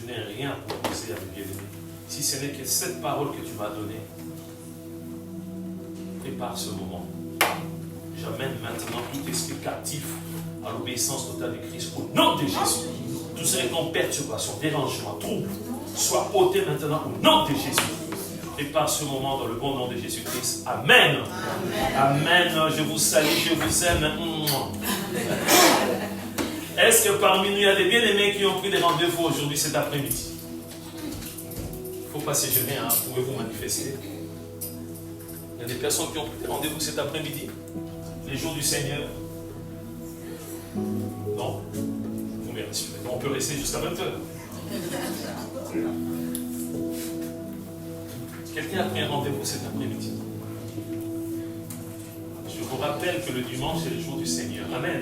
je n'ai rien à proposer à mes bien-aimés. Si ce n'est que cette parole que tu m'as donnée, prépare ce moment. J'amène maintenant tout esprit captif à l'obéissance totale de Christ au nom de Jésus. Tout ce qui est perturbation, dérangement, trouble, soit ôté maintenant au nom de Jésus. Prépare ce moment dans le bon nom de Jésus-Christ. Amen. Amen. Amen. Je vous salue, je vous aime. Est-ce que parmi nous, il y a des bien-aimés qui ont pris des rendez-vous aujourd'hui, cet après-midi? Il ne faut pas se gêner, hein, vous pouvez vous manifester. Il y a des personnes qui ont pris des rendez-vous cet après-midi, les jours du Seigneur. Non? On peut rester jusqu'à 20h. Quelqu'un a pris un rendez-vous cet après-midi. Je vous rappelle que le dimanche est le jour du Seigneur. Amen.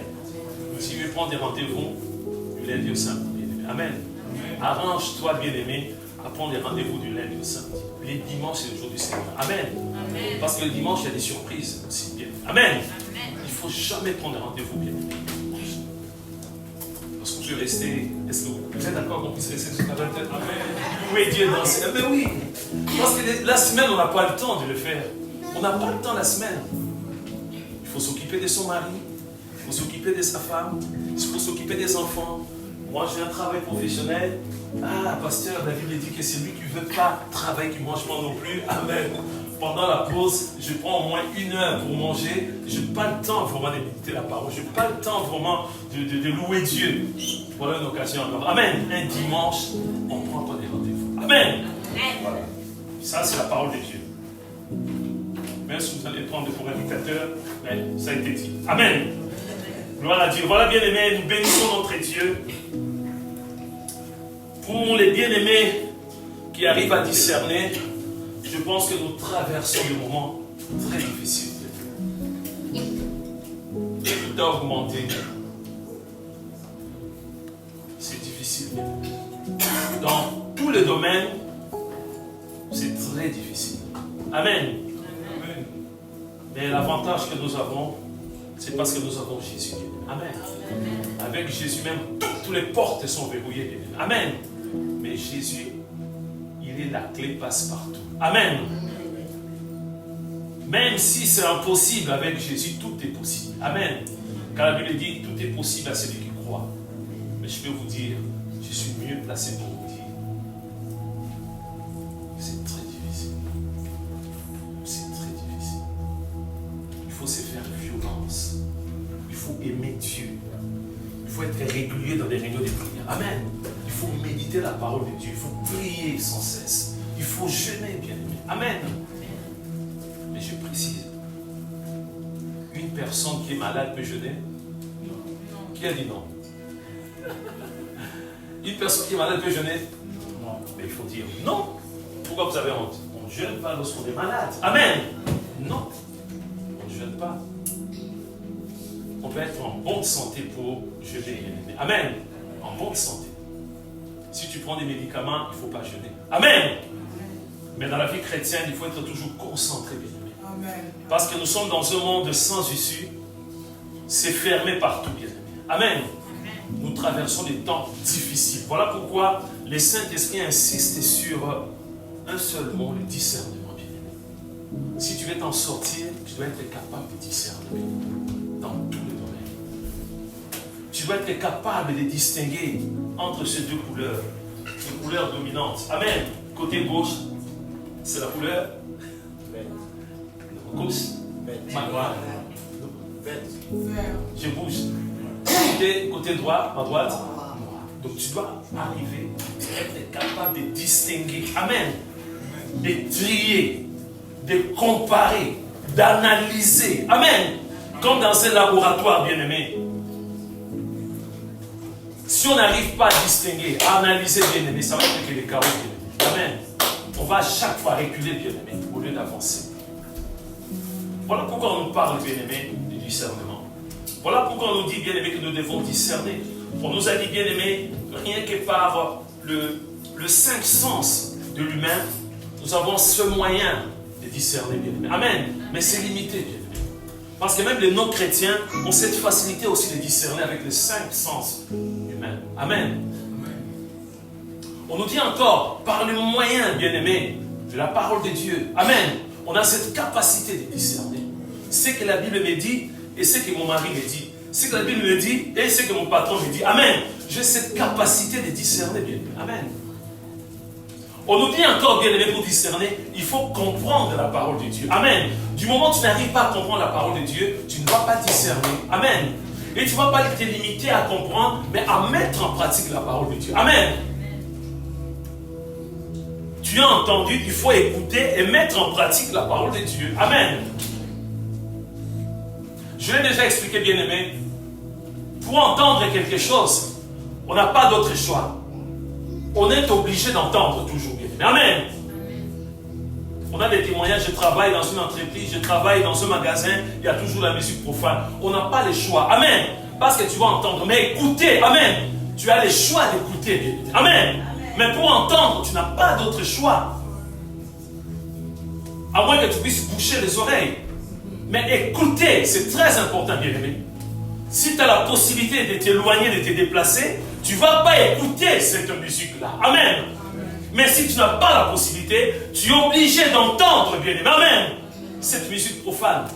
Si tu veux prendre des rendez-vous du lundi au samedi, bien-aimé. Amen. Arrange-toi, bien-aimé, à prendre des rendez-vous du lundi au samedi. Les dimanches, c'est le jour du Seigneur. Amen. Amen. Parce que le dimanche, il y a des surprises aussi. Bien. Amen. Amen. Il ne faut jamais prendre des rendez-vous, bien-aimé. Parce que je vais rester. Est-ce que vous êtes d'accord qu'on puisse rester jusqu'à 20h? Amen. Oui, Dieu danse. Mais oui. Parce que la semaine, on n'a pas le temps de le faire. On n'a pas le temps la semaine. Il faut s'occuper de son mari. Il faut s'occuper de sa femme. Il faut s'occuper des enfants. Moi, j'ai un travail professionnel. Ah, pasteur, la Bible dit que c'est lui qui ne veut pas travailler, qui ne mange pas non plus. Amen. Pendant la pause, je prends au moins 1 heure pour manger. Je n'ai pas le temps vraiment de méditer la parole. Je n'ai pas le temps vraiment de louer Dieu. Voilà une occasion encore. Amen. Un dimanche, on ne prend pas des rendez-vous. Amen. Voilà. Ça, c'est la parole de Dieu. Même si vous allez prendre pour indicateur, mais ça a été dit. Amen. Gloire à Dieu. Voilà, bien-aimés, nous bénissons notre Dieu. Pour les bien-aimés qui arrivent à discerner, je pense que nous traversons des moments très difficiles. Tout a augmenté. C'est difficile. Dans tous les domaines, c'est très difficile. Amen. Amen. Mais l'avantage que nous avons, c'est parce que nous avons Jésus. Amen. Amen. Avec Jésus même, toutes les portes sont verrouillées. Amen. Mais Jésus, il est la clé passe-partout. Amen. Même si c'est impossible avec Jésus, tout est possible. Amen. Car la Bible dit, tout est possible à celui qui croit. Mais je peux vous dire, je suis mieux placé pour vous dire, c'est très difficile. C'est très difficile. Il faut se faire violence. Il faut aimer Dieu. Il faut être régulier dans les réunions de prière. Amen. Il faut méditer la parole de Dieu. Il faut prier sans cesse. Il faut jeûner, bien-aimé. Amen. Mais je précise. Une personne qui est malade peut jeûner? Qui a dit non? Une personne qui est malade peut jeûner? Non. Mais il faut dire non. Pourquoi vous avez honte? On ne jeûne pas lorsqu'on est malade. Amen. Non. On ne jeûne pas. On peut être en bonne santé pour jeûner. Amen. En bonne santé. Si tu prends des médicaments, il ne faut pas jeûner. Amen. Mais dans la vie chrétienne, il faut être toujours concentré, bien aimé. Amen. Parce que nous sommes dans un monde sans issue. C'est fermé partout, bien aimé. Amen. Amen. Nous traversons des temps difficiles. Voilà pourquoi le Saint-Esprit insiste sur un seul mot, le discernement, bien aimé. Si tu veux t'en sortir, tu dois être capable de discerner dans tous les domaines. Tu dois être capable de distinguer entre ces deux couleurs dominantes. Amen. Côté gauche, c'est la couleur gauche, ma droite. Je bouge. Côté droit, ma droite. Donc tu dois arriver à être capable de distinguer. Amen. De trier, de comparer, d'analyser. Amen. Comme dans un laboratoire, bien-aimé. Si on n'arrive pas à distinguer, à analyser, bien-aimé, ça va être que les chaos, bien-aimé. Amen. On va à chaque fois reculer, bien-aimé, au lieu d'avancer. Voilà pourquoi on nous parle, bien-aimé, du discernement. Voilà pourquoi on nous dit, bien-aimé, que nous devons discerner. On nous a dit, bien-aimé, rien que par le cinq sens de l'humain, nous avons ce moyen de discerner, bien-aimé. Amen. Mais c'est limité, bien-aimé. Parce que même les non-chrétiens ont cette facilité aussi de discerner avec les cinq sens humains. Amen. On nous dit encore, par le moyen, bien-aimé, de la parole de Dieu. Amen. On a cette capacité de discerner. Ce que la Bible me dit et ce que mon mari me dit. Ce que la Bible me dit et ce que mon patron me dit. Amen. J'ai cette capacité de discerner, bien-aimé. Amen. On nous dit encore, bien-aimé, pour discerner, il faut comprendre la parole de Dieu. Amen. Du moment où tu n'arrives pas à comprendre la parole de Dieu, tu ne vas pas discerner. Amen. Et tu ne vas pas te limiter à comprendre, mais à mettre en pratique la parole de Dieu. Amen. Tu as entendu, il faut écouter et mettre en pratique la parole de Dieu. Amen. Je l'ai déjà expliqué, bien-aimé. Pour entendre quelque chose, on n'a pas d'autre choix. On est obligé d'entendre toujours, bien-aimé. Amen. On a des témoignages, je travaille dans une entreprise, je travaille dans un magasin, il y a toujours la musique profane. On n'a pas le choix. Amen. Parce que tu vas entendre, mais écoutez, amen. Tu as le choix d'écouter, bien-aimé. Amen. Mais pour entendre, tu n'as pas d'autre choix. À moins que tu puisses boucher les oreilles. Mais écouter, c'est très important, bien-aimé. Si tu as la possibilité de t'éloigner, de te déplacer, tu ne vas pas écouter cette musique-là. Amen. Mais si tu n'as pas la possibilité, tu es obligé d'entendre, bien-aimé. Amen. Cette musique profane.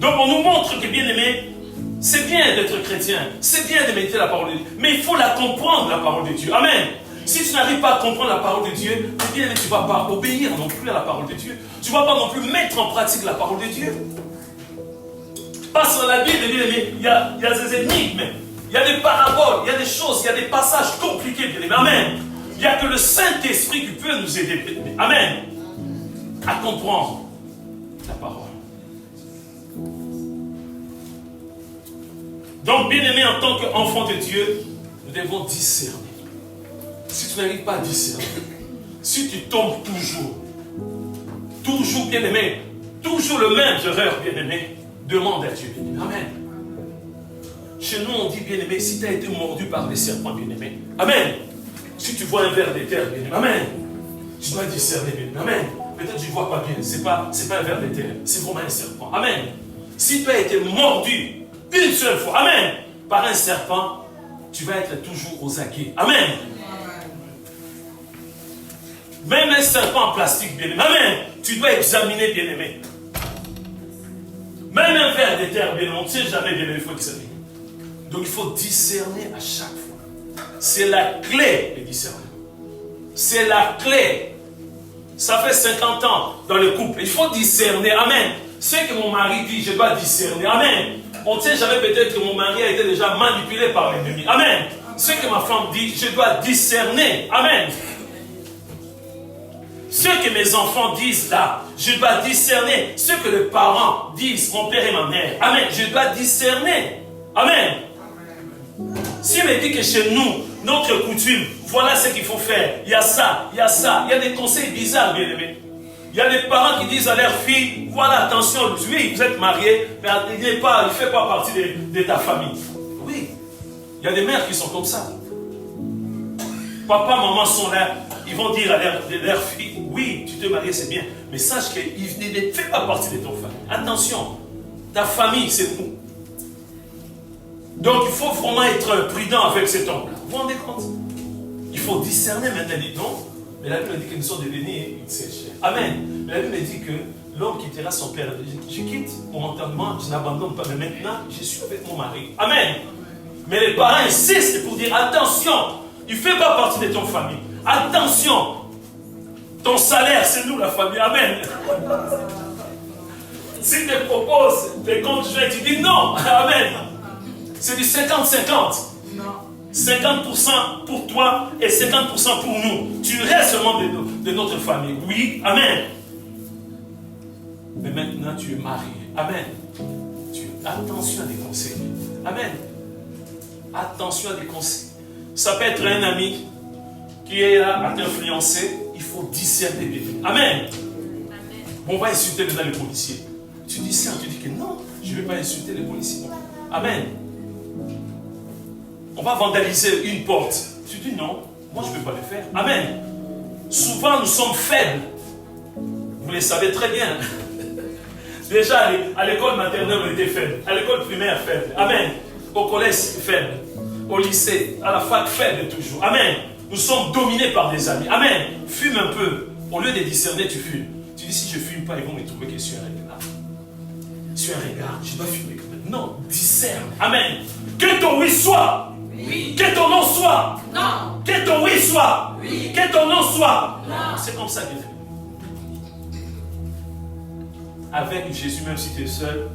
Donc on nous montre que, bien-aimé, c'est bien d'être chrétien, c'est bien de méditer la parole de Dieu, mais il faut la comprendre, la parole de Dieu. Amen. Si tu n'arrives pas à comprendre la parole de Dieu, tu ne vas pas obéir non plus à la parole de Dieu. Tu ne vas pas non plus mettre en pratique la parole de Dieu. Parce que dans la Bible, il y a des énigmes, il y a des paraboles, il y a des choses, il y a des passages compliqués, bien aimé. Amen. Il n'y a que le Saint-Esprit qui peut nous aider, bien aimé. Amen. À comprendre la parole. Donc, bien aimé, en tant qu'enfant de Dieu, nous devons discerner. Si tu n'arrives pas à discerner, si tu tombes toujours bien aimé, toujours le même erreur, bien aimé, demande à Dieu, bien aimé. Amen. Chez nous, on dit, bien aimé, si tu as été mordu par des serpents, bien aimé. Amen. Si tu vois un ver de terre, bien aimé. Amen. Tu dois discerner, bien aimé. Amen. Peut-être que tu ne vois pas bien. Ce n'est pas un ver de terre. C'est vraiment un serpent. Amen. Si tu as été mordu une seule fois, amen, par un serpent, tu vas être toujours aux aguets. Amen. Même un serpent en plastique, bien aimé. Amen. Tu dois examiner, bien aimé. Même un ver de terre, bien aimé. On ne sait jamais, bien aimé, il faut examiner. Donc il faut discerner à chaque fois. C'est la clé, le discernement. C'est la clé. Ça fait 50 ans dans le couple. Il faut discerner. Amen. Ce que mon mari dit, je dois discerner. Amen. On ne sait jamais, peut-être que mon mari a été déjà manipulé par l'ennemi. Amen. Ce que ma femme dit, je dois discerner. Amen. Ce que mes enfants disent là, je dois discerner. Ce que les parents disent, mon père et ma mère. Amen. Je dois discerner. Amen. S'il me dit que chez nous, notre coutume, voilà ce qu'il faut faire. Il y a ça, il y a ça. Il y a des conseils bizarres, bien aimés. Il y a des parents qui disent à leur fille, voilà, attention, oui, vous êtes mariés, mais il ne fait pas partie de ta famille. Oui. Il y a des mères qui sont comme ça. Papa, maman sont là, ils vont dire à leur fille, oui, tu te maries, c'est bien, mais sache qu'il ne fait pas partie de ton famille. Attention, ta famille, c'est nous. Donc il faut vraiment être prudent avec cet homme-là. Vous vous rendez compte? Il faut discerner maintenant, non? Mais la Bible dit que nous sommes devenus une seule chair. Amen. Mais la Bible dit que l'homme quittera son père. Je quitte mon enterrement, je n'abandonne pas. Mais maintenant, je suis avec mon mari. Amen. Mais les parents insistent pour dire, attention, il ne fait pas partie de ton famille. Attention, ton salaire, c'est nous la famille. Amen. Si tu te proposes des comptes joints, tu dis non. Amen. C'est du 50-50. Non. 50% pour toi et 50% pour nous. Tu restes seulement de notre famille. Oui, amen. Mais maintenant tu es marié. Amen. Attention à des conseils. Amen. Attention à des conseils. Ça peut être un ami qui est là à t'influencer. Il faut discerner, bébé. Amen. On va insulter maintenant les policiers. Tu discernes, tu dis que non, je ne vais pas insulter les policiers. Amen. On va vandaliser une porte. Tu dis non, moi je ne peux pas le faire. Amen. Souvent nous sommes faibles. Vous le savez très bien. Déjà à l'école maternelle on était faible. À l'école primaire faible. Amen. Au collège faible. au lycée, à la fac, faible toujours. Amen. Nous sommes dominés par des amis. Amen. Fume un peu. Au lieu de discerner, tu fumes. Tu dis, si je ne fume pas, ils vont me trouver que je suis un regard. Je suis un regard, je dois fumer. Non, discerne. Amen. Que ton oui soit. Oui. Que ton non soit. Non. Que ton oui soit. Oui. Que ton non soit. Non. C'est comme ça, bien aimé. Avec Jésus, même si tu es seul,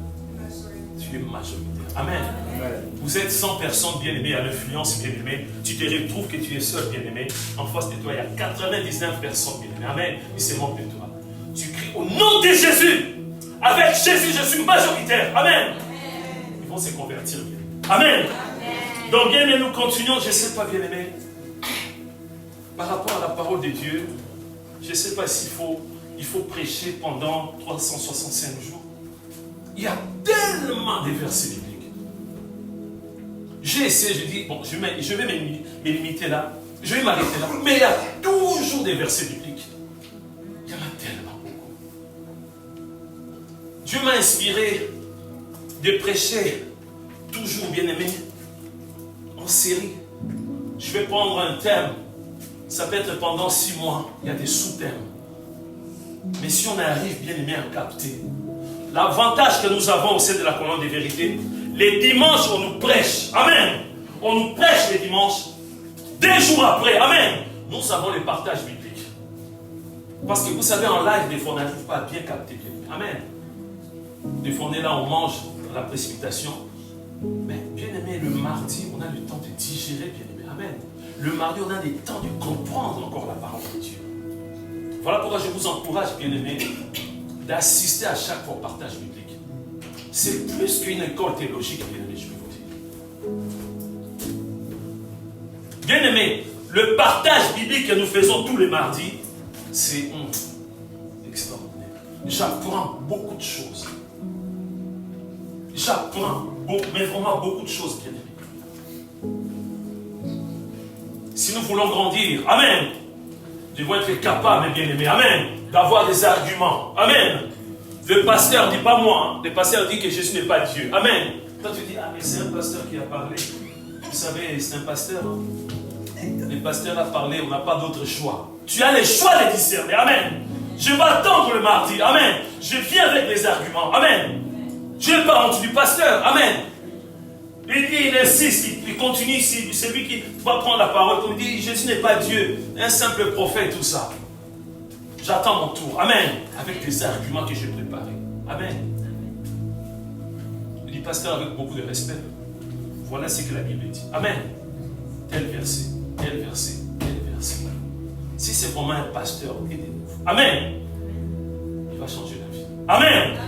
tu es majoritaire. Amen. Amen. Vous êtes 100 personnes bien-aimées à l'influence bien-aimée. Tu te retrouves que tu es seul bien-aimé. En face de toi, il y a 99 personnes bien-aimées. Amen. Il se moque de toi. Tu cries au nom de Jésus. Avec Jésus, je suis majoritaire. Amen. Ils vont se convertir bien. Amen. Donc bien-aimé, nous continuons. Je ne sais pas bien-aimé. Par rapport à la parole de Dieu, je ne sais pas s'il faut prêcher pendant 365 jours. Il y a tellement de versets bibliques. J'ai essayé, je dis, bon, je vais me limiter là. Je vais m'arrêter là. Mais il y a toujours des versets bibliques. Il y en a tellement beaucoup. Dieu m'a inspiré de prêcher, toujours bien aimé, en série. Je vais prendre un thème. Ça peut être pendant 6 mois. Il y a des sous-thèmes. Mais si on arrive bien aimé à capter, l'avantage que nous avons au sein de la colonne des vérités, les dimanches, on nous prêche. Amen. On nous prêche les dimanches. 2 jours après, amen, nous avons les partages bibliques. Parce que vous savez, en live, des fois, on n'arrive pas à bien capter. Amen. Des fois, on est là, on mange dans la précipitation. Mais bien aimé, le mardi, on a le temps de digérer, bien aimé. Amen. Le mardi, on a le temps de comprendre encore la parole de Dieu. Voilà pourquoi je vous encourage, bien aimé, d'assister à chaque fois au partage biblique. C'est plus qu'une école théologique, bien aimé, je peux vous dire. Bien aimé, le partage biblique que nous faisons tous les mardis, c'est extraordinaire. J'apprends beaucoup de choses. J'apprends beaucoup, mais vraiment beaucoup de choses, bien aimé. Si nous voulons grandir, amen, nous devons être capables, bien aimé, amen, d'avoir des arguments, amen. Le pasteur ne dit pas moi, hein. Le pasteur dit que Jésus n'est pas Dieu. Amen. Toi tu dis, ah mais c'est un pasteur qui a parlé. Vous savez, c'est un pasteur. Le pasteur a parlé, on n'a pas d'autre choix. Tu as le choix de discerner. Amen. Je vais attendre le mardi. Amen. Je viens avec des arguments. Amen. Je n'ai pas honte du pasteur. Amen. Il dit, il insiste, il continue ici. C'est lui qui va prendre la parole. Comme il dit, Jésus n'est pas Dieu. Un simple prophète, tout ça. J'attends mon tour. Amen. Avec des arguments que j'ai préparés. Amen. Il dit, pasteur, avec beaucoup de respect. Voilà ce que la Bible dit. Amen. Tel verset, tel verset, tel verset. Si c'est vraiment un pasteur, aidez-nous. Amen. Il va changer la vie. Amen.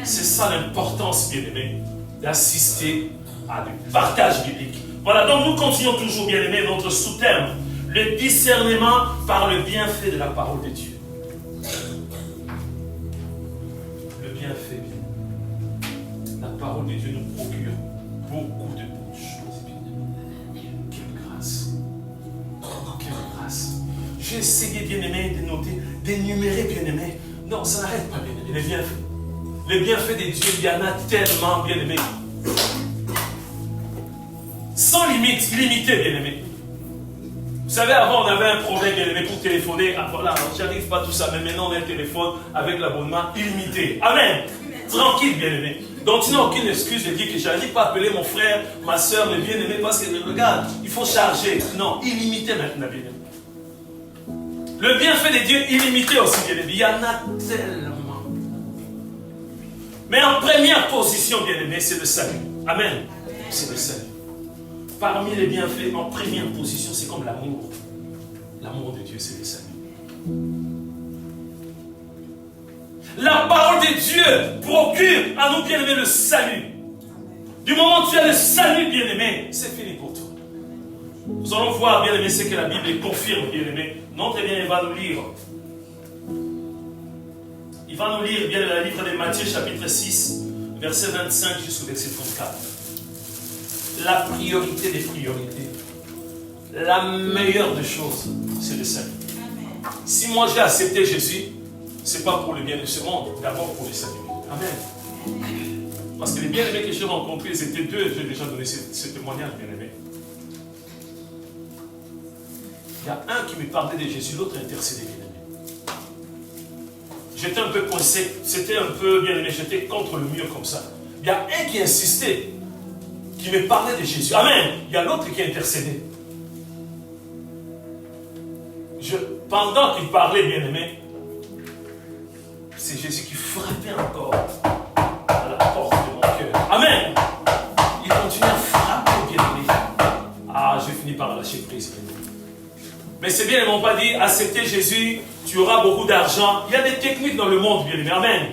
C'est ça l'importance, bien-aimé, d'assister à du partage biblique. Voilà, donc nous continuons toujours, bien-aimé, notre sous-thème. Le discernement par le bienfait de la parole de Dieu. Fait bien. La parole de Dieu nous procure beaucoup de bonnes choses. Quelle grâce. Quelle grâce. J'ai essayé, bien aimé, de noter, d'énumérer, bien aimé. Non, ça n'arrête pas, bien aimé. Les bienfaits. Les bienfaits de Dieu, il y en a tellement, bien aimé. Sans limite, illimité, bien aimé. Vous savez, avant, on avait un problème, bien aimé, pour téléphoner. Ah, voilà, j'arrive pas tout ça, mais maintenant, on a un téléphone avec l'abonnement illimité. Amen. Tranquille, bien aimé. Donc, tu n'as aucune excuse de dire que je n'arrive pas à appeler mon frère, ma soeur, le bien aimé, parce que, regarde, il faut charger. Non, illimité maintenant, bien aimé. Le bienfait de Dieu, illimité aussi, bien aimé. Il y en a tellement. Mais en première position, bien aimé, c'est le salut. Amen. C'est le salut. Parmi les bienfaits, en première position, c'est comme l'amour. L'amour de Dieu, c'est le salut. La parole de Dieu procure à nous bien-aimés le salut. Du moment où tu as le salut, bien-aimé, c'est fini pour toi. Nous allons voir, bien-aimé, ce que la Bible confirme, bien-aimé. Non, très bien, il va nous lire. Il va nous lire, bien, le livre de Matthieu, chapitre 6, verset 25 jusqu'au verset 34. La priorité des priorités, la meilleure des choses, c'est le salut. Si moi j'ai accepté Jésus, ce n'est pas pour le bien de ce monde, d'abord pour le salut. Amen. Parce que les bien-aimés que j'ai rencontrés, ils étaient deux, j'ai déjà donné ce témoignage, bien-aimé. Il y a un qui me parlait de Jésus, l'autre intercédé, bien-aimé. J'étais un peu coincé, c'était un peu bien-aimé, j'étais contre le mur comme ça. Il y a un qui insistait, qui me parlait de Jésus. Amen. Il y a l'autre qui intercédait. Pendant qu'il parlait, bien-aimé, c'est Jésus qui frappait encore à la porte de mon cœur. Amen. Il continue à frapper, bien-aimé. Ah, j'ai fini par lâcher prise, bien-aimé. Mais c'est bien, ils ne m'ont pas dit, accepter Jésus, tu auras beaucoup d'argent. Il y a des techniques dans le monde, bien-aimé. Amen.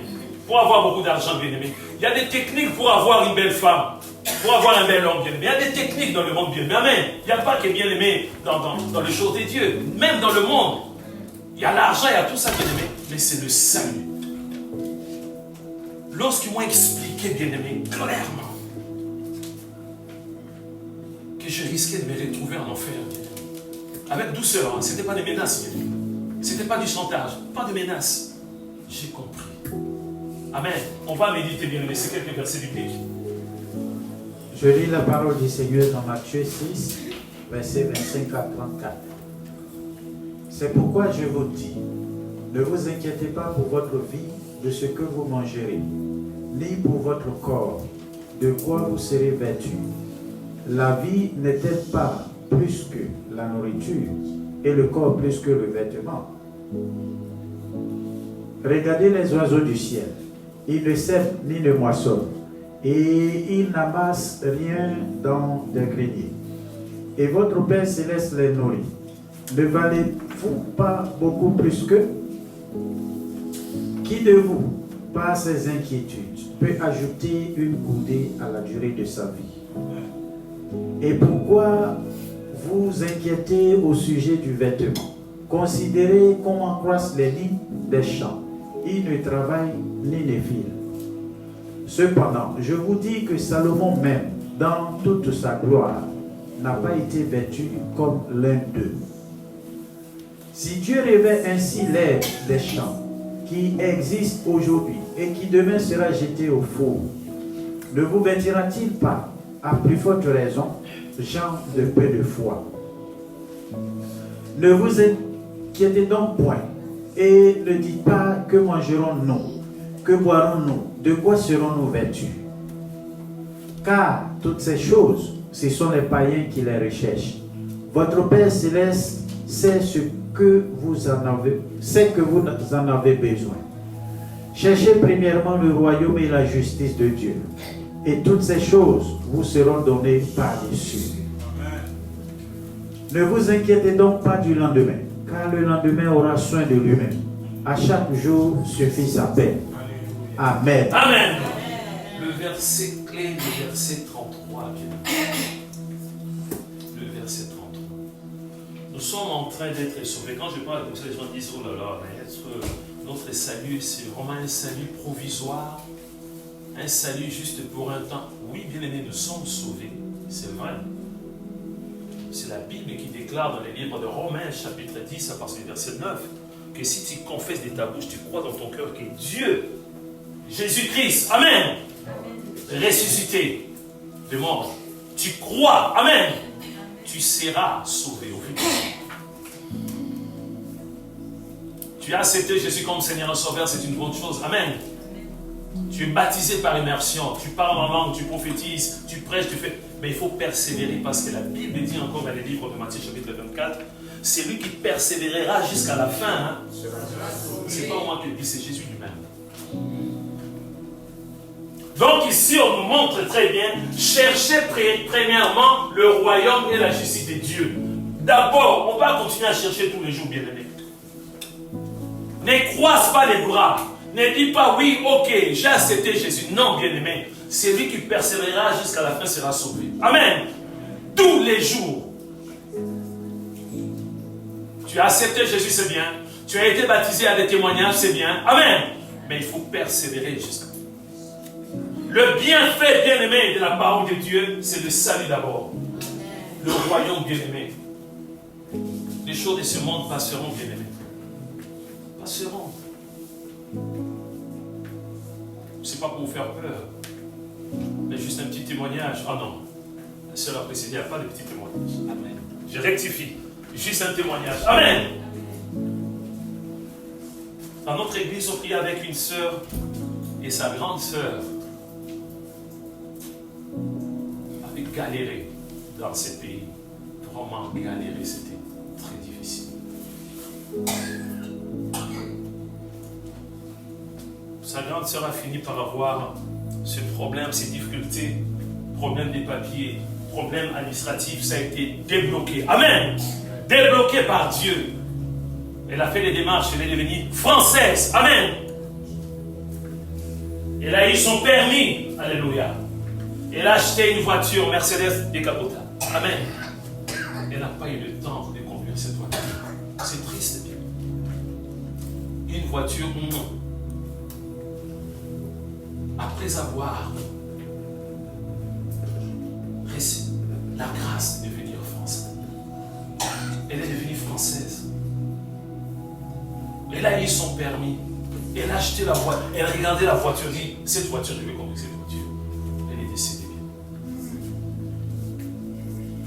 Pour avoir beaucoup d'argent, bien-aimé. Il y a des techniques pour avoir une belle femme, pour avoir un bel homme, bien-aimé. Il y a des techniques dans le monde, bien-aimé. Amen. Il n'y a pas que bien-aimé dans les choses de Dieu. Même dans le monde, il y a l'argent, il y a tout ça, bien-aimé. Mais c'est le salut. Lorsqu'ils m'ont expliqué, bien-aimé, clairement, que je risquais de me retrouver en enfer, bien-aimé. Avec douceur, hein. Ce n'était pas des menaces, bien-aimé. Ce n'était pas du chantage, pas de menaces. J'ai compris. Amen. On va méditer, bien-aimé, c'est quelques versets bibliques. Je lis la parole du Seigneur dans Matthieu 6, versets 25 à 34. C'est pourquoi je vous dis, ne vous inquiétez pas pour votre vie de ce que vous mangerez, ni pour votre corps, de quoi vous serez vêtus. La vie n'est-elle pas plus que la nourriture, et le corps plus que le vêtement? Regardez les oiseaux du ciel. Ils ne sèment ni ne moissonnent, et ils n'amassent rien dans des greniers. Et votre Père Céleste les nourrit. Ne valez-vous pas beaucoup plus qu'eux? Qui de vous, par ses inquiétudes, peut ajouter une coudée à la durée de sa vie? Et pourquoi vous inquiétez au sujet du vêtement? Considérez comment croissent les lignes des champs. Ils ne travaillent ni ne filent. Cependant, je vous dis que Salomon même, dans toute sa gloire, n'a pas été vêtu comme l'un d'eux. Si Dieu revêt ainsi l'herbe des champs, qui existe aujourd'hui et qui demain sera jeté au four, ne vous vêtira-t-il pas, à plus forte raison, gens de peu de foi? Ne vous inquiétez donc point, et ne dites pas que mangerons-nous, que boirons-nous, de quoi serons-nous vêtus? Car toutes ces choses, ce sont les païens qui les recherchent. Votre Père Céleste sait que vous en avez besoin. Cherchez premièrement le royaume et la justice de Dieu, et toutes ces choses vous seront données par-dessus. Ne vous inquiétez donc pas du lendemain, car le lendemain aura soin de lui-même. À chaque jour suffit sa paix. Amen. Amen. Le verset clé, le verset 33. Le verset 33. Nous sommes en train d'être sauvés. Quand je parle comme ça, les gens disent, oh là là, mais notre salut, c'est vraiment un salut provisoire, un salut juste pour un temps. Oui, bien aimés, nous sommes sauvés, c'est vrai. C'est la Bible qui déclare dans les livres de Romains, chapitre 10, à partir du verset 9, que si tu confesses de ta bouche, tu crois dans ton cœur que Dieu, Jésus-Christ, Amen, ressuscité de mort, tu crois, Amen, tu seras sauvé au futur. Tu as accepté Jésus comme Seigneur et Sauveur, c'est une bonne chose, Amen. Tu es baptisé par immersion, tu parles en langue, tu prophétises, tu prêches, tu fais... Mais il faut persévérer parce que la Bible dit encore dans les livres de Matthieu chapitre 24, c'est lui qui persévérera jusqu'à la fin. Hein. C'est pas moi qui le dis, c'est Jésus lui-même. Donc ici, on nous montre très bien, cherchez premièrement le royaume et la justice de Dieu. D'abord, on va continuer à chercher tous les jours, bien-aimés. Ne croise pas les bras. Ne dis pas, oui, ok, j'ai accepté Jésus. Non, bien-aimé. Celui qui persévérera jusqu'à la fin sera sauvé. Amen. Tous les jours. Tu as accepté Jésus, c'est bien. Tu as été baptisé à des témoignages, c'est bien. Amen. Mais il faut persévérer jusqu'à la fin. Le bienfait, bien-aimé, de la parole de Dieu, c'est le salut d'abord. Le royaume, bien-aimé. Les choses de ce monde passeront, bien-aimé. Passeront. C'est pas pour vous faire peur. Mais juste un petit témoignage. Ah non. La sœur a précisé, il n'y a pas de petit témoignage. Amen. Je rectifie. Juste un témoignage. Amen. Dans notre église, on prie avec une sœur et sa grande sœur avait galéré dans ces pays. Vraiment galéré, c'était très difficile. Sa grande sœur a fini par avoir ce problème, ces difficultés, problème des papiers, problème administratif, ça a été débloqué. Amen. Débloqué par Dieu. Elle a fait les démarches, elle est devenue française. Amen. Elle a eu son permis. Alléluia. Elle a acheté une voiture Mercedes décapotable. Amen. Elle n'a pas eu le temps de conduire cette voiture. C'est triste. Une voiture, non. Après avoir reçu la grâce de devenir française, elle est devenue française. Elle a eu son permis. Elle a acheté la voiture. Elle a regardé la voiture. Elle dit, cette voiture, je vais conduire cette voiture. Elle est décédée.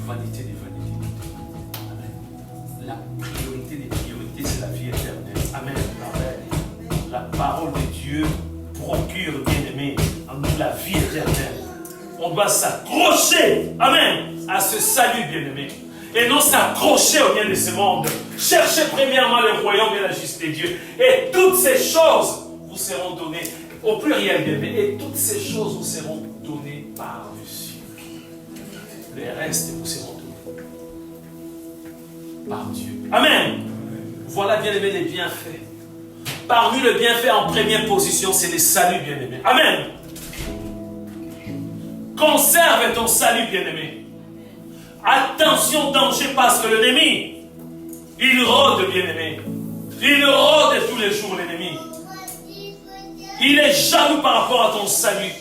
Vanité des vanités. Amen. La priorité des priorités, c'est la vie éternelle. Amen. Amen. La parole de Dieu procure, bien-aimé, en nous la vie éternelle. On doit s'accrocher, amen, à ce salut, bien-aimé. Et non s'accrocher au bien de ce monde. Cherchez premièrement le royaume et la justice de Dieu. Et toutes ces choses vous seront données, au pluriel, bien-aimé. Et toutes ces choses vous seront données par-dessus. Les restes vous seront donnés par Dieu. Amen. Voilà, bien-aimé, les bienfaits. Parmi le bienfait en première position, c'est le salut, bien-aimé. Amen. Conserve ton salut, bien-aimé. Attention, danger, parce que l'ennemi, il rôde, bien-aimé. Il rôde tous les jours, l'ennemi. Il est jaloux par rapport à ton salut.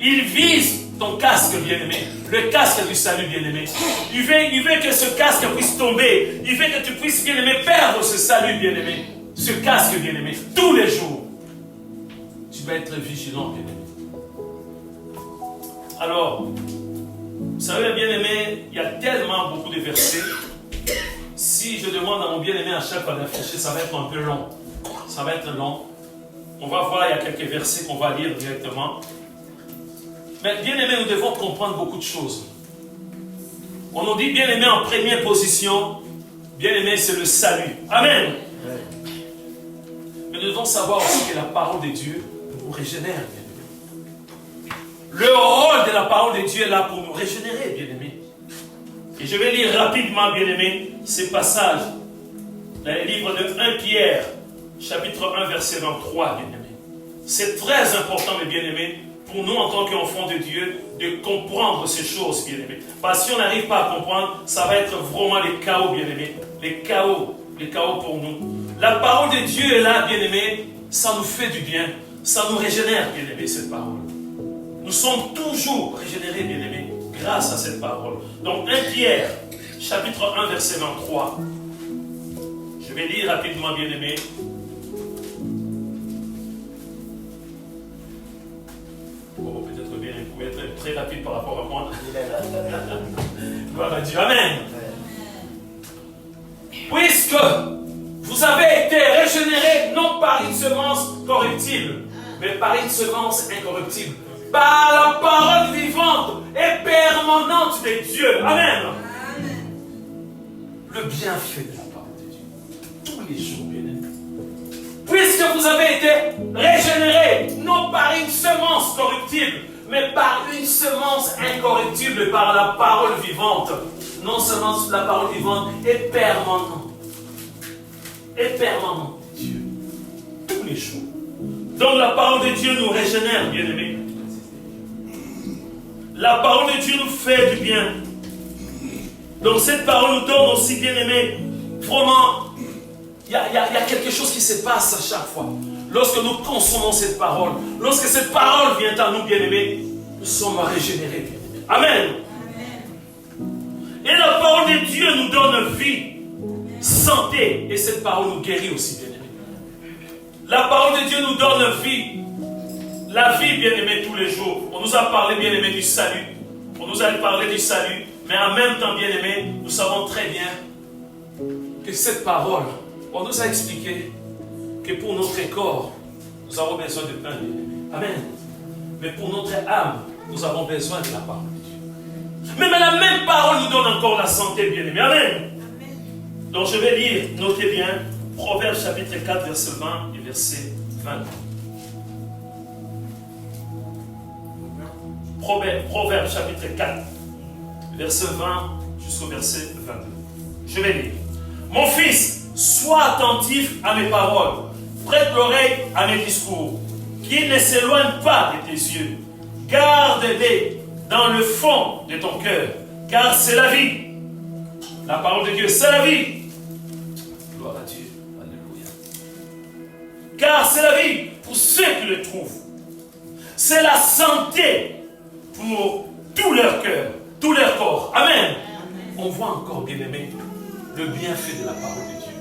Il vise ton casque, bien-aimé. Le casque du salut, bien-aimé. Il veut que ce casque puisse tomber. Il veut que tu puisses, bien-aimé, perdre ce salut, bien-aimé. Ce casque, bien-aimé, tous les jours. Tu vas être vigilant, bien-aimé. Alors, vous savez, bien-aimé, il y a tellement beaucoup de versets. Si je demande à mon bien-aimé à chaque fois d'afficher, ça va être un peu long. Ça va être long. On va voir, il y a quelques versets qu'on va lire directement. Mais bien-aimé, nous devons comprendre beaucoup de choses. On nous dit bien-aimé en première position. Bien-aimé, c'est le salut. Amen. Mais nous devons savoir aussi que la parole de Dieu nous régénère, bien-aimé. Le rôle de la parole de Dieu est là pour nous régénérer, bien-aimé. Et je vais lire rapidement, bien-aimé, ces passages. Dans le livre de 1 Pierre, chapitre 1, verset 23, bien-aimé. C'est très important, mes bien-aimés, pour nous en tant qu'enfants de Dieu, de comprendre ces choses, bien-aimés. Parce que si on n'arrive pas à comprendre, ça va être vraiment les chaos, bien-aimés. Les chaos pour nous. La parole de Dieu est là, bien-aimés. Ça nous fait du bien. Ça nous régénère, bien-aimés, cette parole. Nous sommes toujours régénérés, bien-aimés, grâce à cette parole. Donc 1 Pierre, chapitre 1, verset 23. Je vais lire rapidement, bien-aimés. Oh, peut-être bien, vous pouvez être très rapide par rapport à moi. Gloire à Dieu. Amen. Puisque vous avez été régénérés non par une semence corruptible, mais par une semence incorruptible, par la parole vivante et permanente de Dieu. Amen. Le bienfait de la parole de Dieu. Tous les jours, bien-aimés. Puisque vous avez été régénérés, non par une semence corruptible, mais par une semence incorruptible, par la parole vivante. Non seulement la parole vivante est permanente. Et permanente de Dieu. Tous les jours. Donc la parole de Dieu nous régénère, bien-aimés. La parole de Dieu nous fait du bien. Donc cette parole nous donne aussi, bien-aimés, vraiment, il y a quelque chose qui se passe à chaque fois. Lorsque nous consommons cette parole, lorsque cette parole vient à nous, bien-aimés, nous sommes régénérés, bien-aimés. Amen. Et la parole de Dieu nous donne vie, santé, et cette parole nous guérit aussi, bien-aimés. La parole de Dieu nous donne vie. La vie, bien-aimés, tous les jours. On nous a parlé, bien-aimés, du salut. On nous a parlé du salut. Mais en même temps, bien-aimés, nous savons très bien que cette parole, on nous a expliqué que pour notre corps, nous avons besoin de pain. Amen. Mais pour notre âme, nous avons besoin de la parole de Dieu. Mais la même parole nous donne encore la santé, bien-aimés. Amen. Donc je vais lire, notez bien, Proverbes chapitre 4, verset 20 et verset 22. Proverbes chapitre 4, verset 20 jusqu'au verset 22. Je vais lire. Mon fils, sois attentif à mes paroles, prête l'oreille à mes discours, qu'ils ne s'éloignent pas de tes yeux. Garde-les dans le fond de ton cœur, car c'est la vie. La parole de Dieu, c'est la vie. Gloire à Dieu. Alléluia. Car c'est la vie pour ceux qui le trouvent. C'est la santé pour tout leur cœur, tout leur corps. Amen. On voit encore, bien-aimés, le bienfait de la parole de Dieu.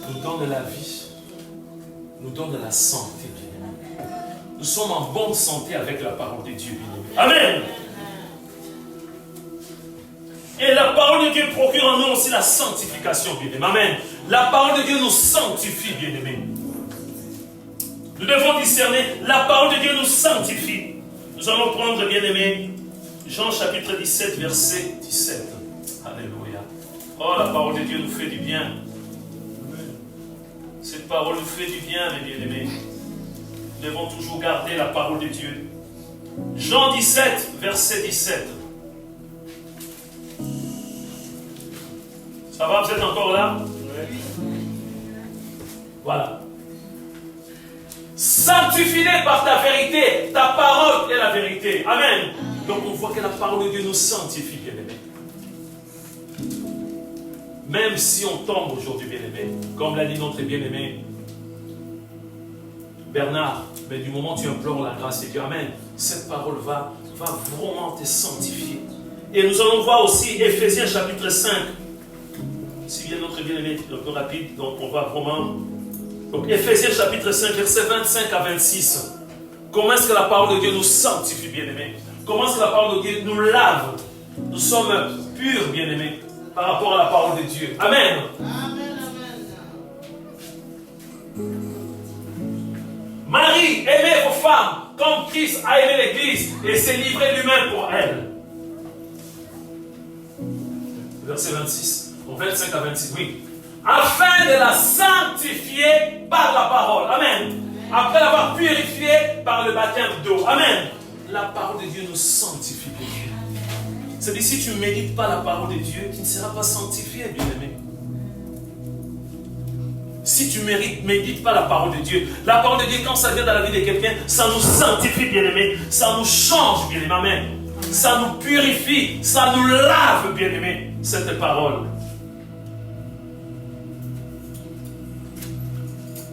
Nous donne la vie, nous donne la santé, bien-aimés. Nous sommes en bonne santé avec la parole de Dieu, bien-aimés. Amen. Et la parole de Dieu procure en nous aussi la sanctification, bien-aimés. Amen. La parole de Dieu nous sanctifie, bien-aimés. Nous devons discerner, la parole de Dieu nous sanctifie. Nous allons prendre, bien-aimés, Jean chapitre 17, verset 17. Alléluia. Oh, la parole de Dieu nous fait du bien. Cette parole nous fait du bien, mes bien-aimés. Nous devons toujours garder la parole de Dieu. Jean 17, verset 17. Ça va, vous êtes encore là? Oui. Voilà. Sanctifie-les par ta vérité. Ta parole est la vérité. Amen. Donc on voit que la parole de Dieu nous sanctifie, bien-aimés. Même si on tombe aujourd'hui, bien-aimé, comme l'a dit notre bien-aimé Bernard, mais du moment où tu implores la grâce de Dieu, amen, cette parole va vraiment te sanctifier. Et nous allons voir aussi Éphésiens chapitre 5. Si bien notre bien-aimé est un peu rapide, donc on va vraiment... Donc Éphésiens chapitre 5, versets 25 à 26. Comment est-ce que la parole de Dieu nous sanctifie, bien-aimés? Comment est-ce que la parole de Dieu nous lave? Nous sommes purs, bien-aimés, par rapport à la parole de Dieu. Amen. Amen, amen. Marie, aimez vos femmes comme Christ a aimé l'Église et s'est livré lui-même pour elle. Verset 26, 25 à 26, oui. Afin de la sanctifier par la parole. Amen. Après l'avoir purifiée par le baptême d'eau. Amen. La parole de Dieu nous sanctifie. C'est-à-dire, si tu ne médites pas la parole de Dieu, tu ne seras pas sanctifié, bien-aimé. Si tu ne médites pas la parole de Dieu, la parole de Dieu, quand ça vient dans la vie de quelqu'un, ça nous sanctifie, bien-aimé. Ça nous change, bien-aimé. Amen. Ça nous purifie, ça nous lave, bien-aimé, cette parole.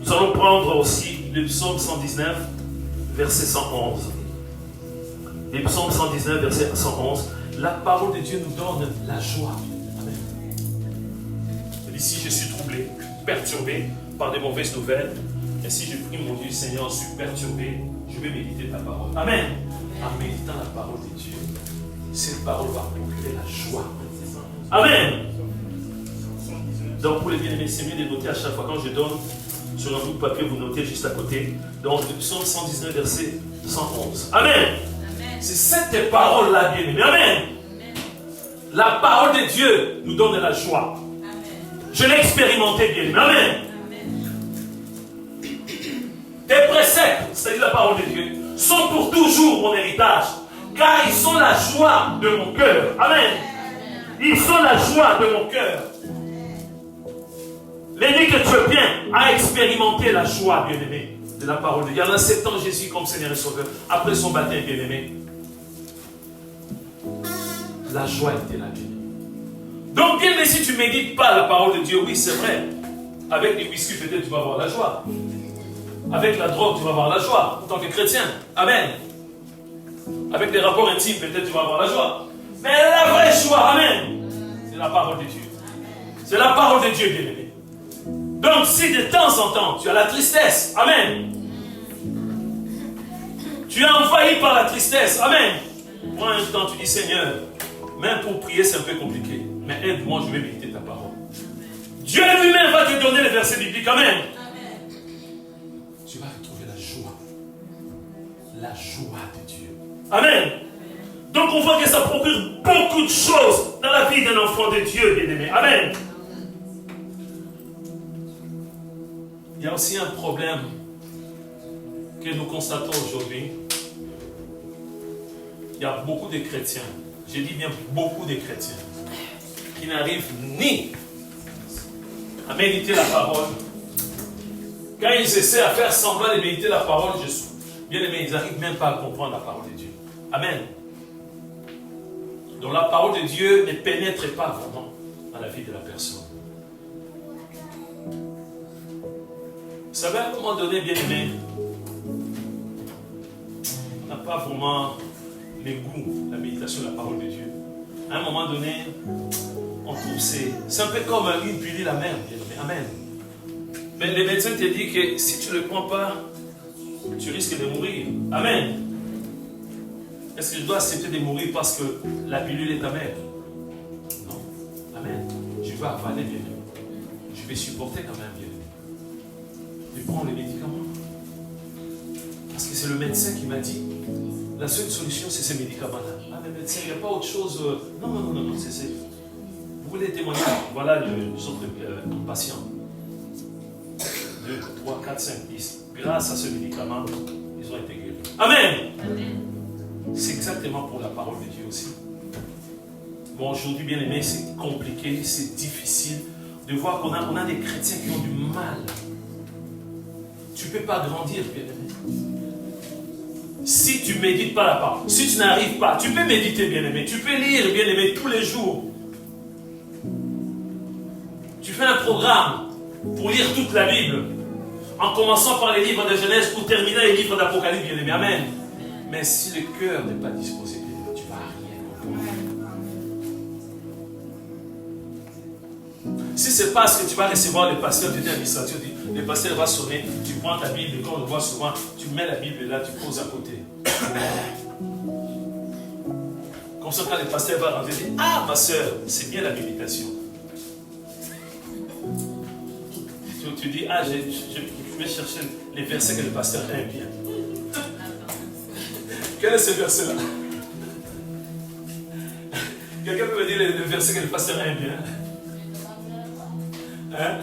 Nous allons prendre aussi le psaume 119, verset 111. Le psaume 119, verset 111. La parole de Dieu nous donne la joie. Amen. Ici, je suis troublé, perturbé par des mauvaises nouvelles. Et si je prie mon Dieu, Seigneur, je suis perturbé, je vais méditer ta parole. Amen. En méditant la parole de Dieu, cette parole va procurer la joie. Amen. Donc, pour les bien-aimés, c'est mieux de noter à chaque fois quand je donne sur un bout de papier, vous notez juste à côté. Donc, le psaume 119, verset 111. Amen. C'est cette parole-là, bien-aimé. Amen. La parole de Dieu nous donne la joie. Amen. Je l'ai expérimenté, bien-aimé. Amen. Tes préceptes, c'est-à-dire la parole de Dieu, sont pour toujours mon héritage, car ils sont la joie de mon cœur. Amen. Ils sont la joie de mon cœur. L'évêque éthiopien a expérimenté la joie, bien-aimé, de la parole de Dieu. Il y en a 7 ans Jésus comme Seigneur et Sauveur. Après son baptême, bien-aimé, la joie était là, bien-aimé. Donc, bien-aimé, si tu ne médites pas la parole de Dieu, oui, c'est vrai. Avec les whisky, peut-être tu vas avoir la joie. Avec la drogue, tu vas avoir la joie en tant que chrétien. Amen. Avec les rapports intimes, peut-être tu vas avoir la joie. Mais la vraie joie, amen, c'est la parole de Dieu. C'est la parole de Dieu, bien-aimé. Donc, si de temps en temps, tu as la tristesse, amen. Tu es envahi par la tristesse, amen. Prends un temps, tu dis, Seigneur, même pour prier, c'est un peu compliqué. Mais aide-moi, je vais méditer ta parole. Dieu lui-même va te donner les versets bibliques. Amen. Tu vas retrouver la joie. La joie de Dieu. Amen. Donc on voit que ça procure beaucoup de choses dans la vie d'un enfant de Dieu, bien-aimé. Amen. Il y a aussi un problème que nous constatons aujourd'hui. Il y a beaucoup de chrétiens, je dis bien beaucoup de chrétiens, qui n'arrivent ni à méditer la parole. Quand ils essaient à faire semblant de méditer la parole, bien aimé, ils n'arrivent même pas à comprendre la parole de Dieu. Amen. Donc la parole de Dieu ne pénètre pas vraiment dans la vie de la personne. Vous savez, à un moment donné, bien aimé, on n'a pas vraiment les goûts, la méditation de la parole de Dieu. À un moment donné, on trouve c'est un peu comme une pilule amère, bien aimé. Amen. Mais les médecins te disent que si tu ne le prends pas, tu risques de mourir. Amen. Est-ce que je dois accepter de mourir parce que la pilule est amère? Non. Amen. Je vais avaler, bien aimé. Je vais supporter quand même, bien aimé. Je prends les médicaments. Parce que c'est le médecin qui m'a dit, la seule solution, c'est ces médicaments-là. Ah, mais médecin, il n'y a pas autre chose. Non, c'est... Vous voulez témoigner? Voilà les autres patients. 2, 3, 4, 5, 10. Grâce à ce médicament, ils ont été guéris. Amen. Amen. C'est exactement pour la parole de Dieu aussi. Bon, aujourd'hui, bien aimé, c'est compliqué, c'est difficile de voir qu'on a des chrétiens qui ont du mal. Tu ne peux pas grandir, bien aimé. Si tu ne médites pas la parole, si tu n'arrives pas, tu peux méditer, bien aimé, tu peux lire, bien aimé, tous les jours. Tu fais un programme pour lire toute la Bible, en commençant par les livres de Genèse pour terminer les livres d'Apocalypse, bien aimé. Amen. Mais si le cœur n'est pas disposé, bien aimé, tu ne vas rien comprendre. Si c'est parce que tu vas recevoir le pasteur, tu dis à l'administration, le pasteur va sonner, tu prends ta Bible, quand on le voit souvent, tu mets la Bible là, tu poses à côté. Comme ça, quand le pasteur va rentrer, il dit, ah ma soeur, c'est bien la méditation. Tu dis, ah, je vais chercher les versets que le pasteur aime bien. Quel est ce verset-là? Quelqu'un peut me dire le verset que le pasteur aime bien? Hein?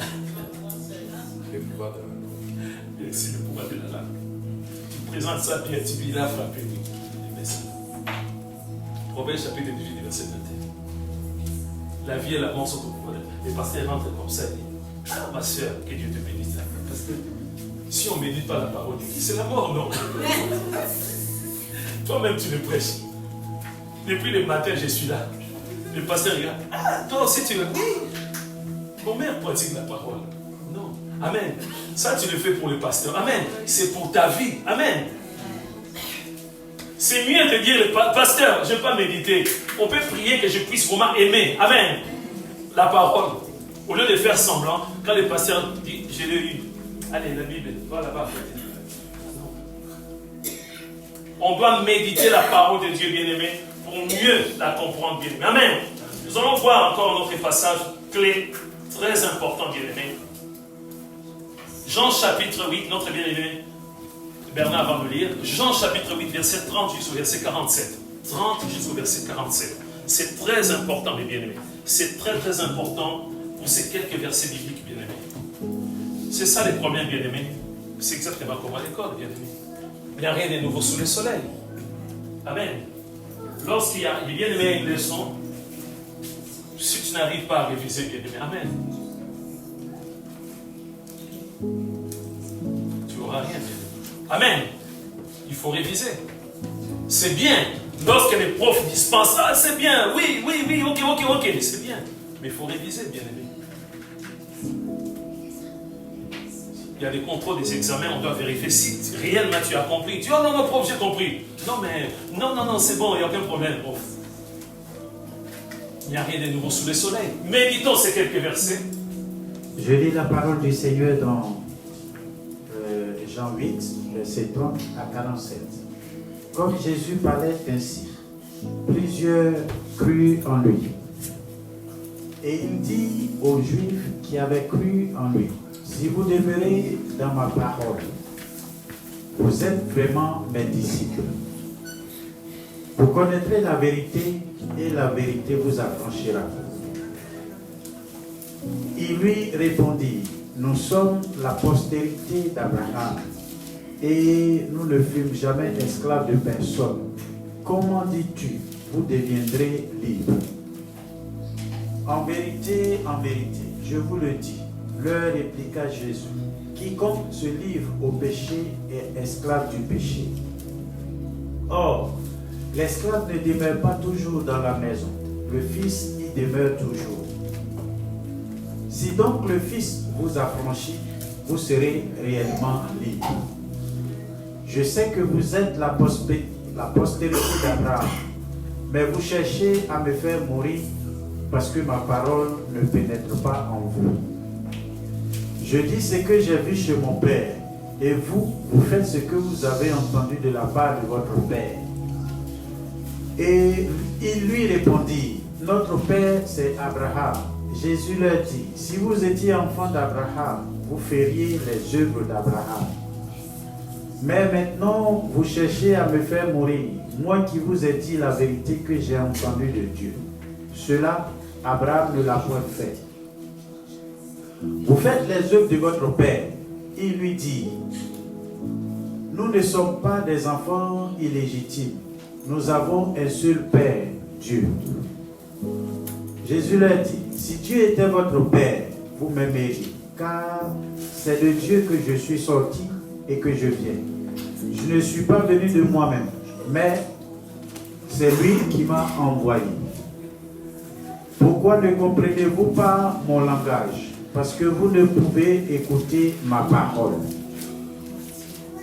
Le pouvoir de la langue. Merci, le pouvoir de la langue. Tu présentes ça bien, tu dis, il a frappé. Merci. Proverbe chapitre 18, verset 21. La vie et la mort sont au pouvoir de la langue. Les pasteurs rentrent comme ça et disent, ah ma soeur, que Dieu te bénisse. Parce que si on ne médite pas la parole de Dieu, c'est la mort, non? Toi-même, tu le prêches. Depuis le matin, je suis là. Le pasteur regarde. Ah, toi aussi, tu le dis. Combien pratique la parole? Non. Amen. Ça, tu le fais pour le pasteur. Amen. C'est pour ta vie. Amen. C'est mieux de dire, pasteur, je ne vais pas méditer. On peut prier que je puisse vraiment aimer. Amen. La parole. Au lieu de faire semblant, quand le pasteur dit, je l'ai eu. Allez, la Bible, va là-bas. On doit méditer la parole de Dieu, bien-aimé, pour mieux la comprendre, bien-aimé. Amen. Nous allons voir encore un autre passage clé, très important, bien-aimé. Jean chapitre 8, notre bien-aimé, Bernard va nous lire. Jean chapitre 8, verset 30 jusqu'au verset 47. 30 jusqu'au verset 47. C'est très important, mes bien-aimés. C'est très, très important pour ces quelques versets bibliques, bien-aimés. C'est ça les problèmes, bien-aimés. C'est exactement comme à l'école, bien-aimés. Il n'y a rien de nouveau sous le soleil. Amen. Lorsqu'il y a, bien aimé, une leçon, si tu n'arrives pas à réviser, bien aimé, amen. Tu n'auras rien, bien aimé. Amen. Il faut réviser. C'est bien. Lorsque les profs dispensent, ah, c'est bien, oui, ok, c'est bien. Mais il faut réviser, bien aimé. Il y a des contrôles des examens, on doit vérifier si réellement tu as compris. Tu dis, oh non, prof, j'ai compris. Non, c'est bon, il n'y a aucun problème, prof. Il n'y a rien de nouveau sous le soleil. Méditons ces quelques versets. Je lis la parole du Seigneur dans Jean 8, verset 30 à 47. Comme Jésus parlait ainsi, plusieurs crurent en lui. Et il dit aux Juifs qui avaient cru en lui, si vous demeurez dans ma parole, vous êtes vraiment mes disciples. Vous connaîtrez la vérité et la vérité vous affranchira. Il lui répondit, nous sommes la postérité d'Abraham et nous ne fûmes jamais esclaves de personne. Comment dis-tu, vous deviendrez libres? En vérité, je vous le dis, leur répliqua Jésus, quiconque se livre au péché est esclave du péché. Or, l'esclave ne demeure pas toujours dans la maison, le Fils y demeure toujours. Si donc le Fils vous affranchit, vous serez réellement libre. Je sais que vous êtes la postérité d'Abraham, mais vous cherchez à me faire mourir parce que ma parole ne pénètre pas en vous. Je dis ce que j'ai vu chez mon Père, et vous, vous faites ce que vous avez entendu de la part de votre Père. Et il lui répondit, notre Père c'est Abraham. Jésus leur dit, si vous étiez enfant d'Abraham, vous feriez les œuvres d'Abraham. Mais maintenant, vous cherchez à me faire mourir, moi qui vous ai dit la vérité que j'ai entendue de Dieu. Cela, Abraham ne l'a point fait. Vous faites les œuvres de votre Père. Il lui dit, nous ne sommes pas des enfants illégitimes. Nous avons un seul Père, Dieu. Jésus leur dit, si Dieu était votre Père, vous m'aimeriez, car c'est de Dieu que je suis sorti et que je viens. Je ne suis pas venu de moi-même, mais c'est lui qui m'a envoyé. Pourquoi ne comprenez-vous pas mon langage? Parce que vous ne pouvez écouter ma parole.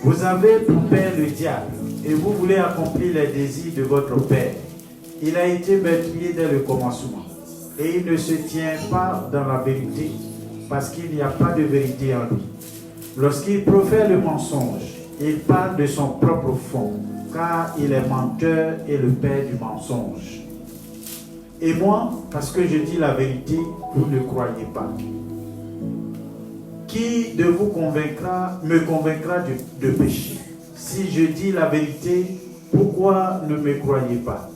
Vous avez pour père le diable, et vous voulez accomplir les désirs de votre père. Il a été meurtrier dès le commencement, et il ne se tient pas dans la vérité, parce qu'il n'y a pas de vérité en lui. Lorsqu'il profère le mensonge, il parle de son propre fond, car il est menteur et le père du mensonge. Et moi, parce que je dis la vérité, vous ne croyez pas. Qui de vous me convaincra de péché? Si je dis la vérité, pourquoi ne me croyez pas?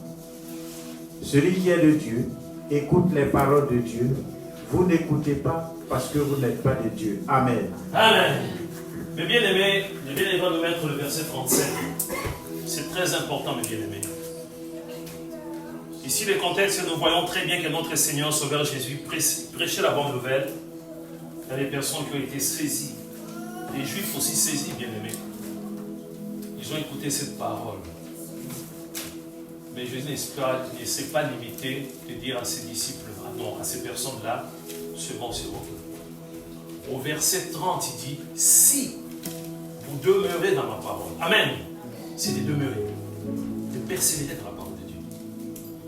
Celui qui est de Dieu écoute les paroles de Dieu. Vous n'écoutez pas parce que vous n'êtes pas de Dieu. Amen. Amen. Mes bien-aimés, va nous mettre le verset 37. C'est très important, mes bien-aimés. Ici, le contexte, nous voyons très bien que notre Seigneur Sauveur Jésus prêchait la bonne nouvelle. Il y a des personnes qui ont été saisies. Les Juifs aussi saisis, bien-aimés. Ils ont écouté cette parole. Mais Jésus ne s'est pas limité de dire à ses disciples-là, non, à ces personnes-là, c'est bon, c'est bon. Au verset 30, il dit, si vous demeurez dans ma parole. Amen. C'est de demeurer, de persévérer dans la parole de Dieu.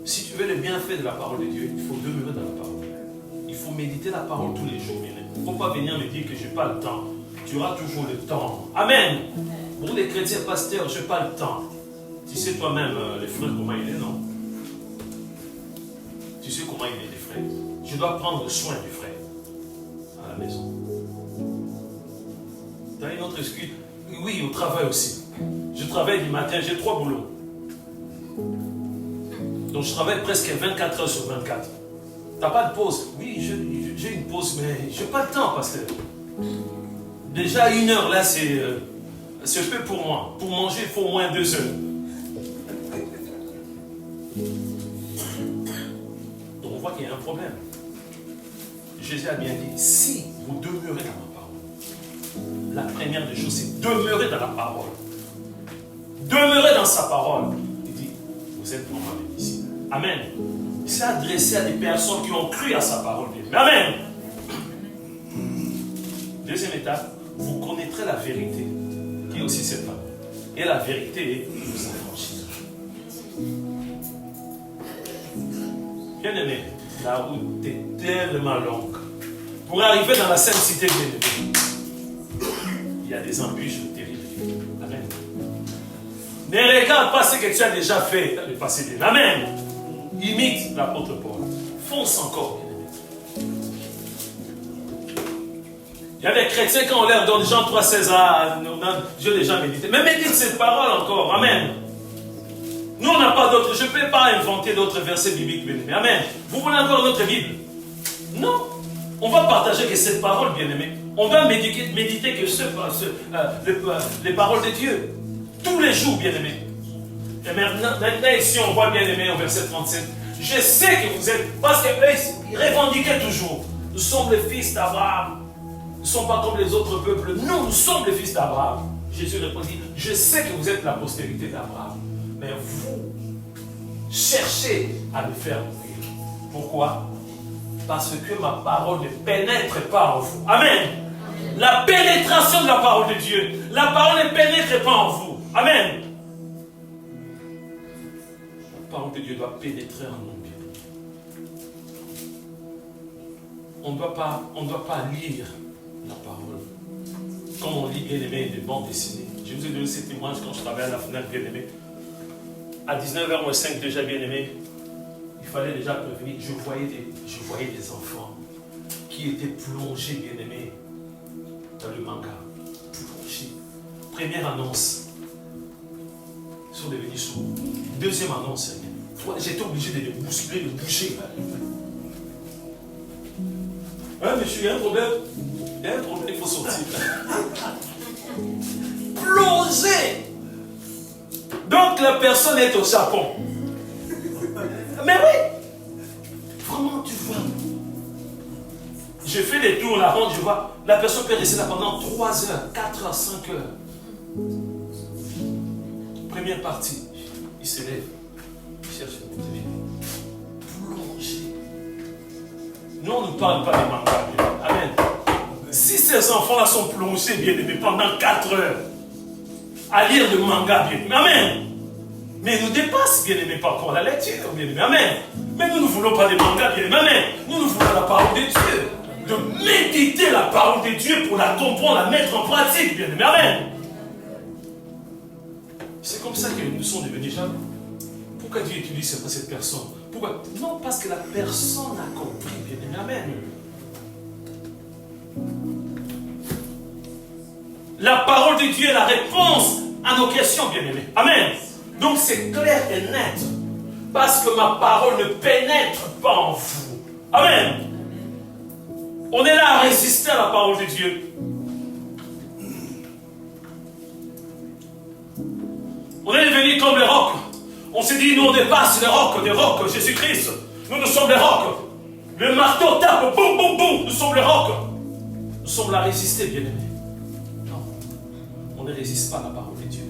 Si tu veux le bienfait de la parole de Dieu, il faut demeurer dans la parole. Il faut méditer la parole tous les jours. Il ne faut pas venir me dire que je n'ai pas le temps. Tu auras toujours le temps. Amen. Pour les chrétiens pasteurs, je n'ai pas le temps. Tu sais toi-même, les frères, comment il est, non? Tu sais comment il est, les frères. Je dois prendre soin du frère à la maison. Tu as une autre excuse? Oui, au travail aussi. Je travaille du matin, j'ai 3 boulots. Donc je travaille presque 24 heures sur 24. Tu n'as pas de pause? Oui, j'ai une pause, mais je n'ai pas le temps, pasteur. Déjà 1 heure, là, c'est peu pour moi. Pour manger, il faut au moins 2 heures. Donc on voit qu'il y a un problème. Jésus a bien dit, si vous demeurez dans ma parole, la première des choses, c'est demeurer dans la parole. Demeurer dans sa parole. Il dit, vous êtes vraiment mes disciples. Amen. Il s'est adressé à des personnes qui ont cru à sa parole. Amen. Deuxième étape, vous connaîtrez la vérité, qui est aussi cette parole. Et la vérité vous affranchira. Bien aimé, la route est tellement longue. Pour arriver dans la sainte cité bien-aimée, il y a des embûches terribles. Amen. Ne regarde pas ce que tu as déjà fait dans le passé. Amen. Imite l'apôtre Paul. Fonce encore, bien-aimé. Il y a des chrétiens quand on leur donne Jean 3,16, Dieu a déjà médité. Mais médite cette parole encore. Amen. Nous, on n'a pas d'autres. Je ne peux pas inventer d'autres versets bibliques, bien-aimés. Amen. Vous voulez encore notre Bible? Non. On va partager que cette parole, bien-aimés. On va méditer que les paroles de Dieu. Tous les jours, bien-aimés. Et maintenant, ici, on voit, bien-aimés, au verset 37. Je sais que vous êtes... Parce qu'ils revendiquaient toujours. Nous sommes les fils d'Abraham. Nous ne sommes pas comme les autres peuples. Nous sommes les fils d'Abraham. Jésus répondit, je sais que vous êtes la postérité d'Abraham. Mais vous cherchez à me faire mourir. Pourquoi? Parce que ma parole ne pénètre pas en vous. Amen. La pénétration de la parole de Dieu. La parole ne pénètre pas en vous. Amen. La parole de Dieu doit pénétrer en nous. On ne doit pas lire la parole comme on lit, bien aimé, des bandes dessinées. Je vous ai donné ces témoignages quand je travaillais à la fenêtre, bien aimé. À 19h05 déjà, bien aimé, il fallait déjà prévenir. Je voyais des enfants qui étaient plongés, bien aimé, dans le manga. Plongés. Première annonce, ils sont devenus sourds. Deuxième annonce, j'étais obligé de les bousculer, de bouger. Hein, monsieur, il y a un problème. Il y a un problème, il faut sortir. Plongé. Donc la personne est au Japon. Mais oui. Vraiment, tu vois. Je fais des tours là, je vois. La personne peut rester là pendant 3 heures, 4 heures, 5 heures. Première partie. Il se lève. Il cherche une motivation. Plongé. Nous, on ne parle pas des mangas. Amen. Si ces enfants-là sont plongés, bien aimés, pendant 4 heures, à lire le manga, bien aimé, amen. Mais ils nous dépassent, bien aimé, par rapport à la lecture, bien aimé, amen. Mais nous ne voulons pas des mangas, bien aimé, amen. Nous voulons la parole de Dieu. De méditer la parole de Dieu pour la comprendre, la mettre en pratique, bien aimé, amen. C'est comme ça que nous sommes devenus jaloux. Pourquoi Dieu utilise cette personne? Pourquoi? Non, parce que la personne a compris, bien aimé, amen. La parole de Dieu est la réponse à nos questions, bien-aimés. Amen. Donc c'est clair et net. Parce que ma parole ne pénètre pas en vous. Amen. On est là à résister à la parole de Dieu. On est devenu comme les rocs. On s'est dit, nous on dépasse les rocs, Jésus-Christ. Nous sommes les rocs. Le marteau tape, boum, boum, boum. Nous sommes les rocs. Nous sommes là à résister, bien-aimés. On ne résiste pas à la parole de Dieu.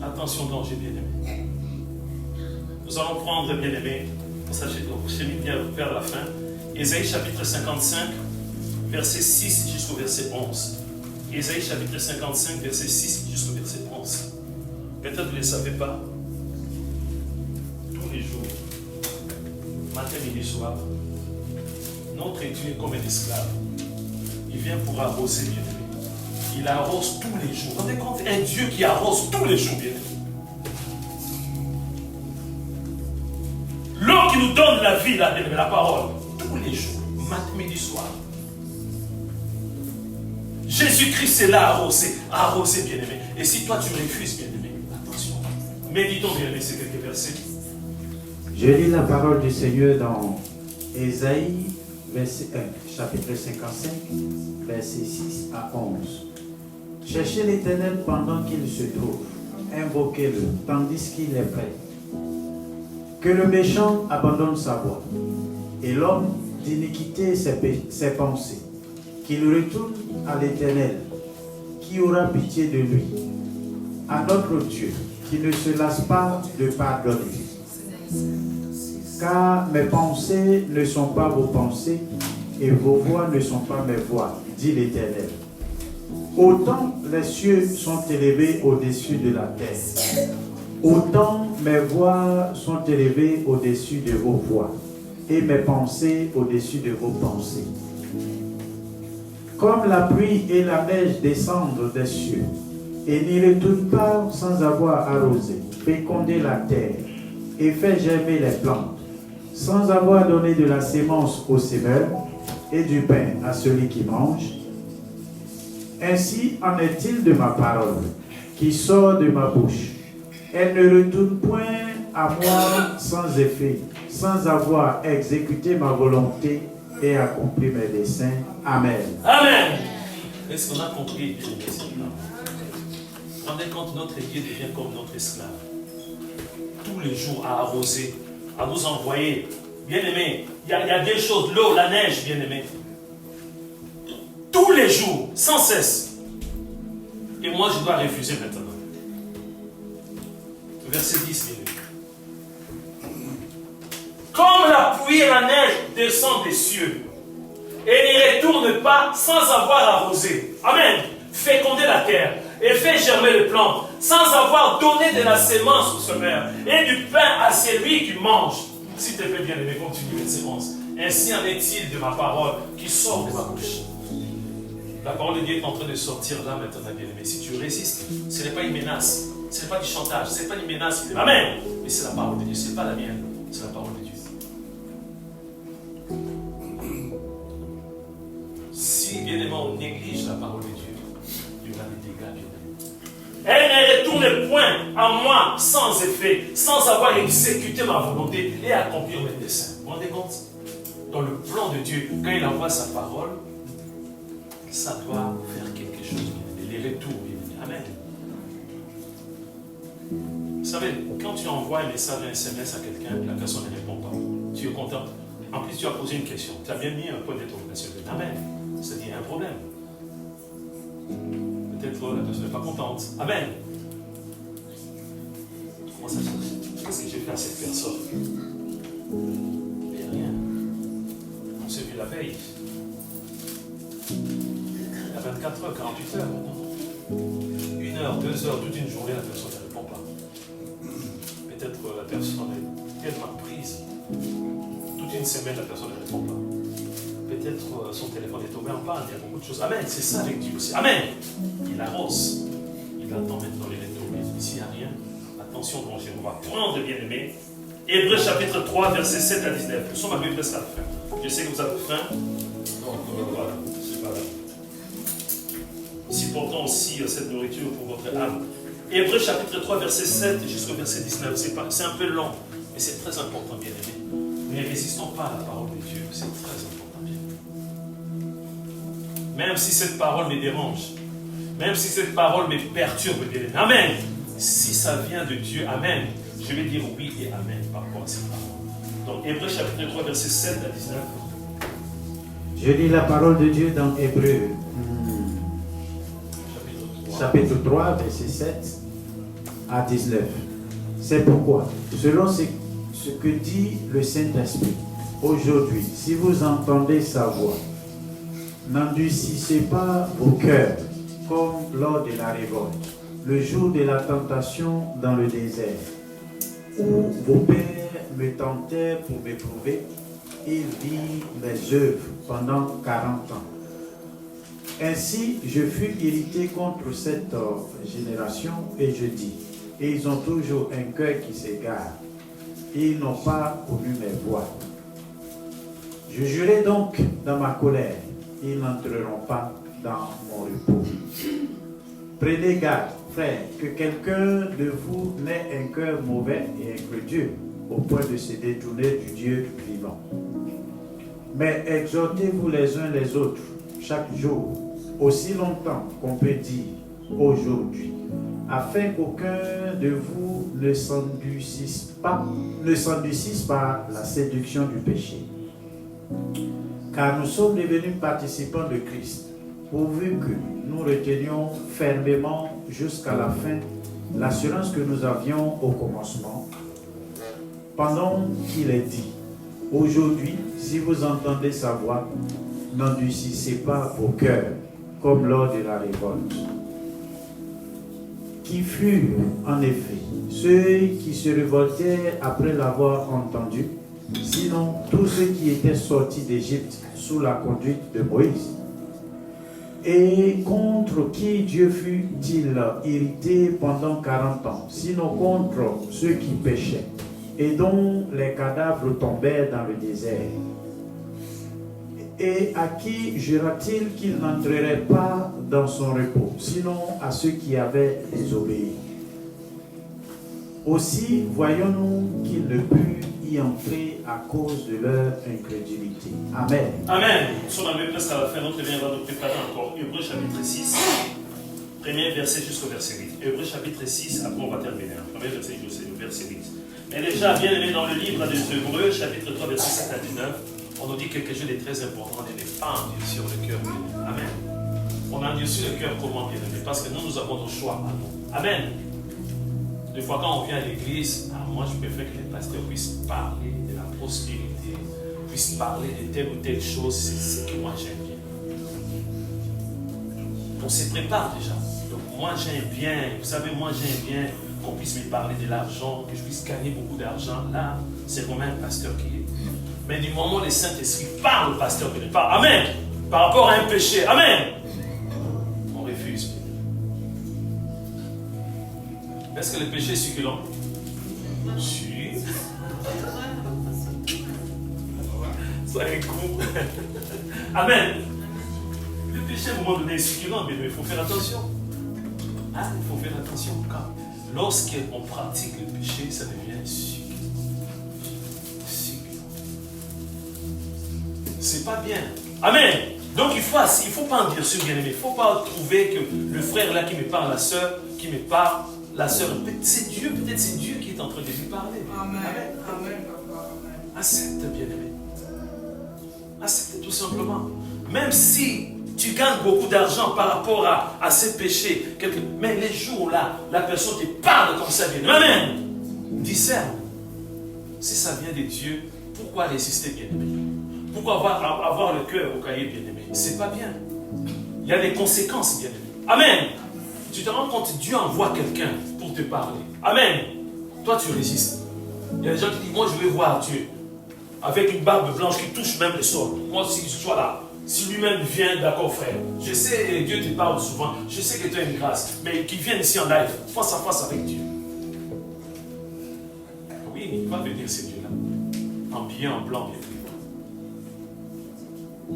Attention, danger, bien-aimé. Nous allons prendre, bien-aimé, pour s'acheminer bien vers la fin, Ésaïe chapitre 55, verset 6 jusqu'au verset 11. Ésaïe chapitre 55, verset 6 jusqu'au verset 11. Peut-être vous ne le savez pas. Tous les jours, matin, midi, soir, notre Dieu est comme un esclave. Il vient pour arroser, bien-aimé. Il arrose tous les jours. Vous vous rendez compte? Un Dieu qui arrose tous les jours, bien-aimé. L'homme qui nous donne la vie, la parole, tous les jours, matin, midi, soir. Jésus-Christ est là à arroser, bien-aimé. Et si toi tu refuses, bien-aimé, attention. Méditons, bien-aimé, ces quelques versets. Je lis la parole du Seigneur dans Ésaïe, chapitre 55, versets 6 à 11. Cherchez l'Éternel pendant qu'il se trouve, invoquez-le tandis qu'il est prêt. Que le méchant abandonne sa voie, et l'homme d'iniquité ses pensées, qu'il retourne à l'Éternel, qui aura pitié de lui, à notre Dieu, qui ne se lasse pas de pardonner. Car mes pensées ne sont pas vos pensées, et vos voix ne sont pas mes voix, dit l'Éternel. Autant les cieux sont élevés au-dessus de la terre, autant mes voix sont élevées au-dessus de vos voix, et mes pensées au-dessus de vos pensées. Comme la pluie et la neige descendent des cieux, et n'y retournent pas sans avoir arrosé, fécondé la terre, et fait germer les plantes, sans avoir donné de la sémence au semeur, et du pain à celui qui mange. Ainsi en est-il de ma parole qui sort de ma bouche. Elle ne retourne point à moi sans effet, sans avoir exécuté ma volonté et accompli mes desseins. Amen. Amen. Est-ce qu'on a compris? Rendez compte, notre Dieu devient comme notre esclave. Tous les jours à arroser, à nous envoyer. Bien-aimés, il y a des choses, l'eau, la neige, bien-aimés. Tous les jours, sans cesse. Et moi, je dois refuser maintenant. Verset 10 minutes. Comme la pluie et la neige descendent des cieux et n'y retournent pas sans avoir arrosé. Amen. Féconder la terre et fait germer les plantes sans avoir donné de la sémence au semeur et du pain à celui qui mange. S'il te plaît, bien-aimé, continue verset 11. Ainsi en est-il de ma parole qui sort de ma bouche. La parole de Dieu est en train de sortir là maintenant, bien-aimé. Si tu résistes, ce n'est pas une menace, ce n'est pas du chantage, ce n'est pas une menace. Amen. Mais c'est la parole de Dieu, ce n'est pas la mienne, c'est la parole de Dieu. Si, bien-aimé, on néglige la parole de Dieu, il y aura des dégâts, bien-aimé. Elle ne retourne point à moi sans effet, sans avoir exécuté ma volonté et accompli mes desseins. Vous vous rendez compte? Dans le plan de Dieu, quand il envoie sa parole, ça doit faire quelque chose, bien-aimé. Les retours, bien-aimé. Amen. Vous savez, quand tu envoies un message, un SMS à quelqu'un, la personne ne répond pas. Tu es content. En plus, tu as posé une question. Tu as bien mis un point d'interrogation. Amen. C'est-à-dire, il y a un problème. Peut-être la personne n'est pas contente. Amen. Comment ça se passe? Qu'est-ce que j'ai fait à cette personne? Mais rien. On s'est vu la veille. Il y a 24 heures, 48 heures maintenant. 1 heure, 2 heures, toute une journée, la personne ne répond pas. Peut-être la personne est tellement prise. Toute une semaine, la personne ne répond pas. Peut-être son téléphone est tombé en panne, il y a beaucoup de choses. Amen, c'est ça avec Dieu aussi. Amen. Il arrose. Il attend maintenant les retours. Mais s'il n'y a rien, attention, donc on va prendre, bien-aimé. Hébreux chapitre 3, versets 7 à 19. Nous sommes arrivés presque à la fin. Je sais que vous avez faim. Donc voilà, c'est pas grave. Si pourtant aussi cette nourriture pour votre âme. Hébreux chapitre 3, verset 7 jusqu'au verset 19. C'est un peu long, mais c'est très important, bien-aimé. Ne résistons pas à la parole de Dieu. C'est très important, bien-aimé. Même si cette parole me dérange, même si cette parole me perturbe, bien-aimé. Amen. Si ça vient de Dieu, amen. Je vais dire oui et amen par rapport à cette parole. Donc, Hébreux chapitre 3, verset 7 à 19. Je lis la parole de Dieu dans Hébreux chapitre 3, verset 7 à 19. C'est pourquoi, selon ce que dit le Saint-Esprit, aujourd'hui, si vous entendez sa voix, n'endurcissez pas vos cœurs comme lors de la révolte, le jour de la tentation dans le désert, où vos pères me tentèrent pour m'éprouver et virent mes œuvres pendant 40 ans. Ainsi, je fus irrité contre cette génération et je dis, et ils ont toujours un cœur qui s'égare, et ils n'ont pas connu mes voies. Je jurai donc dans ma colère, ils n'entreront pas dans mon repos. Prenez garde, frères, que quelqu'un de vous n'ait un cœur mauvais et incrédule, au point de se détourner du Dieu vivant. Mais exhortez-vous les uns les autres, chaque jour, aussi longtemps qu'on peut dire aujourd'hui, afin qu'aucun de vous ne s'endurcisse par la séduction du péché. Car nous sommes devenus participants de Christ, pourvu que nous retenions fermement jusqu'à la fin l'assurance que nous avions au commencement, pendant qu'il est dit, aujourd'hui, si vous entendez sa voix, n'endurcissez pas vos cœurs, comme lors de la révolte. Qui furent, en effet, ceux qui se révoltèrent après l'avoir entendu, sinon tous ceux qui étaient sortis d'Égypte sous la conduite de Moïse. Et contre qui Dieu fut-il irrité pendant 40 ans, sinon contre ceux qui péchaient, et dont les cadavres tombèrent dans le désert. Et à qui jura-t-il qu'il n'entrerait pas dans son repos, sinon à ceux qui avaient désobéi? Aussi, voyons-nous qu'ils ne purent y entrer à cause de leur incrédulité. Amen. Amen. Nous sommes arrivés presque à la fin, notre bien va nous préparer encore. Hébreux chapitre 6, premier verset jusqu'au verset 8. Hébreux chapitre 6, après on va terminer. Premier verset jusqu'au verset 8. Mais déjà, bien aimé, dans le livre des Hébreux, chapitre 3, verset 7 à 19, on nous dit quelque chose de très important, de ne pas endurcir le cœur. Amen. On endurcit le cœur comment, bien aimé? Parce que nous avons nos choix à nous. Amen. Des fois, quand on vient à l'église, moi je préfère que les pasteurs puissent parler de la prospérité, puissent parler de telle ou telle chose, c'est ce que moi j'aime bien. On se prépare déjà. Donc moi j'aime bien, vous savez, moi j'aime bien qu'on puisse me parler de l'argent, que je puisse gagner beaucoup d'argent. Là, c'est vraiment un pasteur qui est. Mais du moment où le Saint-Esprit parle au pasteur qui ne parle, amen, par rapport à un péché, amen, on refuse. Est-ce que le péché est succulent? Si. Ça est court. Amen. Le péché, à un moment donné, est succulent, mais il faut faire attention. Il faut faire attention. Lorsqu'on pratique le péché, ça devient succulent. C'est pas bien. Amen. Donc il ne faut pas en dire ce bien-aimé. Il ne faut pas trouver que le frère là qui me parle, la soeur qui me parle, la soeur, c'est Dieu, peut-être c'est Dieu qui est en train de lui parler. Amen. Amen. Accepte, bien-aimé. Accepte tout simplement. Même si tu gagnes beaucoup d'argent par rapport à ces péchés, mais les jours là, la personne te parle comme ça, bien-aimé. Amen. Discerne. Si ça vient de Dieu, pourquoi résister, bien-aimé? Pourquoi avoir le cœur au cahier, bien-aimé? C'est pas bien. Il y a des conséquences, bien-aimé. Amen. Tu te rends compte, Dieu envoie quelqu'un pour te parler. Amen. Toi, tu résistes. Il y a des gens qui disent, moi, je vais voir Dieu. Avec une barbe blanche qui touche même le sol. Moi, si je sois là, si lui-même vient, d'accord, frère. Je sais, Dieu te parle souvent. Je sais que tu as une grâce. Mais qu'il vienne ici en live, face à face avec Dieu. Oui, il va venir, ce Dieu-là. En bien, en blanc, bien.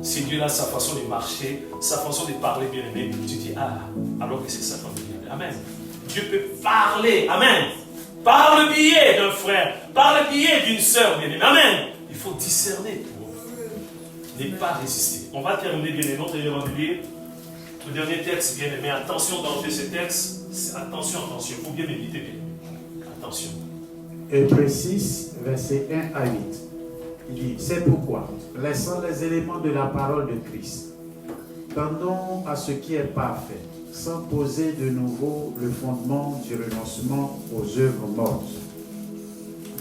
Si Dieu a sa façon de marcher, sa façon de parler, bien aimé, tu dis, alors que c'est ça qu'on dit. Amen. Dieu peut parler. Amen. Par le biais d'un frère, par le biais d'une sœur, bien aimé. Amen. Il faut discerner pour ne pas résister. On va terminer, bien aimé, notre évangile. Le dernier texte, bien aimé. Attention d'entrer ce texte. Attention. Il faut bien méditer, bien aimé. Attention. Hébreux 6, versets 1 à 8. Il dit, c'est pourquoi, laissant les éléments de la parole de Christ, tendons à ce qui est parfait, sans poser de nouveau le fondement du renoncement aux œuvres mortes,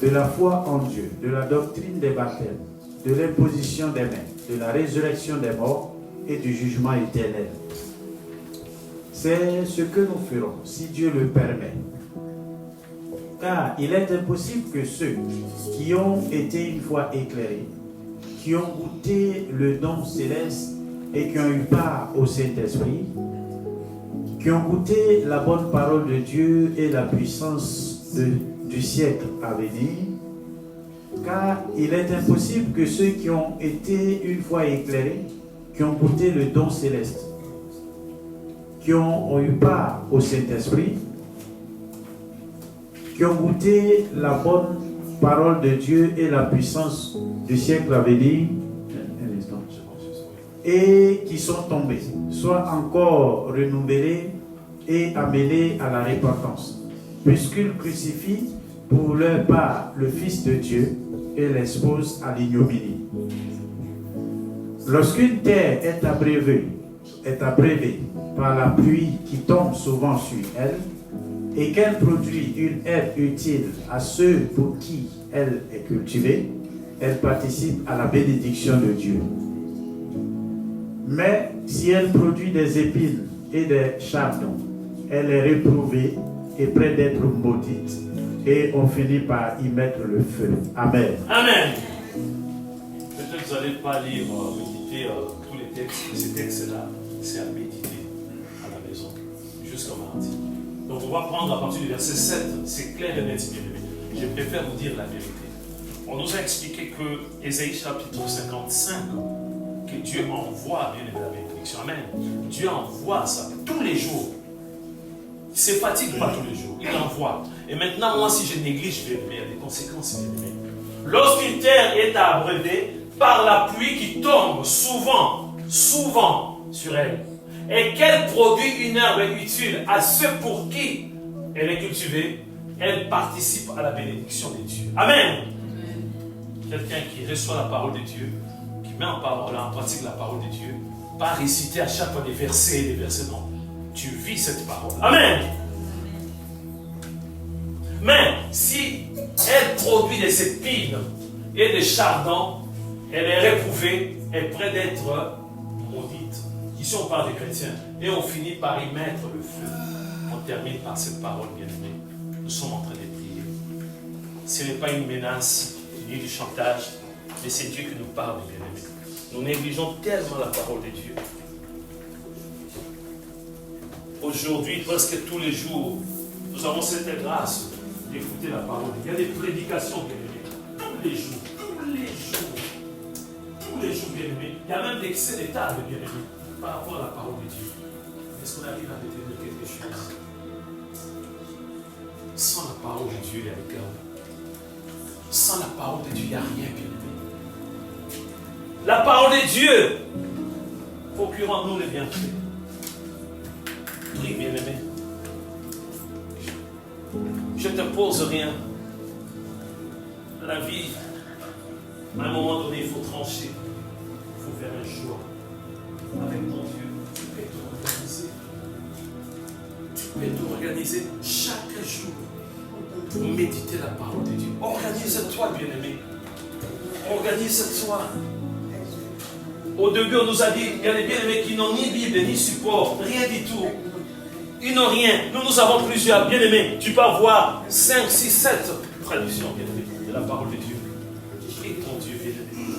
de la foi en Dieu, de la doctrine des baptêmes, de l'imposition des mains, de la résurrection des morts et du jugement éternel. C'est ce que nous ferons, si Dieu le permet. Car il est impossible que ceux qui ont été une fois éclairés, qui ont goûté le don céleste et qui ont eu part au Saint-Esprit, qui ont goûté la bonne parole de Dieu et la puissance du siècle à venir, car il est impossible que ceux qui ont été une fois éclairés, qui ont goûté le don céleste, qui ont eu part au Saint-Esprit, qui ont goûté la bonne parole de Dieu et la puissance du siècle à venir, et qui sont tombés, soient encore renouvelés et amenés à la repentance, puisqu'ils crucifient pour leur part le Fils de Dieu et l'exposent à l'ignominie. Lorsqu'une terre est abrévée par la pluie qui tombe souvent sur elle, et qu'elle produit une aide utile à ceux pour qui elle est cultivée, elle participe à la bénédiction de Dieu. Mais si elle produit des épines et des chardons, elle est réprouvée et près d'être maudite. Et on finit par y mettre le feu. Amen. Amen. Peut-être que vous n'allez pas lire, méditer tous les textes, mais ces textes-là, c'est à méditer à la maison, jusqu'au mardi. Donc on va prendre à partir du verset 7, c'est clair et net, bien aimé. Je préfère vous dire la vérité. On nous a expliqué que Ésaïe chapitre 55, que Dieu envoie, bien aimé, la bénédiction. Amen. Dieu envoie ça tous les jours. Il ne se fatigue pas tous les jours. Il envoie. Et maintenant, moi, si je néglige, bien aimé, il y a des conséquences, bien aimé. Lorsqu'une terre est abreuvée par la pluie qui tombe souvent sur elle, et qu'elle produit une herbe utile à ceux pour qui elle est cultivée, elle participe à la bénédiction de Dieu. Amen. Quelqu'un qui reçoit la parole de Dieu, qui met en pratique la parole de Dieu, pas réciter à chaque fois des versets, non. Tu vis cette parole. Amen. Mais si elle produit des épines et des chardons, elle est réprouvée et près d'être maudite. Ici on parle des chrétiens et on finit par y mettre le feu. On termine par cette parole bien-aimée. Nous sommes en train de prier. Ce n'est pas une menace ni du chantage, mais c'est Dieu qui nous parle, bien-aimés. Nous négligeons tellement la parole de Dieu. Aujourd'hui, presque tous les jours, nous avons cette grâce d'écouter la parole. Il y a des prédications, bien-aimés, tous les jours, bien-aimés. Il y a même des excès de table, bien-aimés, par rapport à la parole de Dieu. Est-ce qu'on arrive à déterminer quelque chose? Sans la parole de Dieu, il y a le chaos. Sans la parole de Dieu, il n'y a rien, bien-aimé. La parole de Dieu procurons-nous les bienfaits. Prie, bien-aimé. Je ne t'impose rien. La vie, à un moment donné, il faut trancher. Il faut faire un choix. Avec ton Dieu, tu peux t'organiser. Tu peux t'organiser chaque jour pour méditer la parole de Dieu. Organise-toi, bien-aimé. Organise-toi. Au début, on nous a dit, il y a des bien-aimés qui n'ont ni Bible, ni support, rien du tout. Ils n'ont rien. Nous avons plusieurs bien-aimés. Tu peux avoir 5, 6, 7 traductions, bien-aimés, de la parole de Dieu. Et ton Dieu, bien-aimé.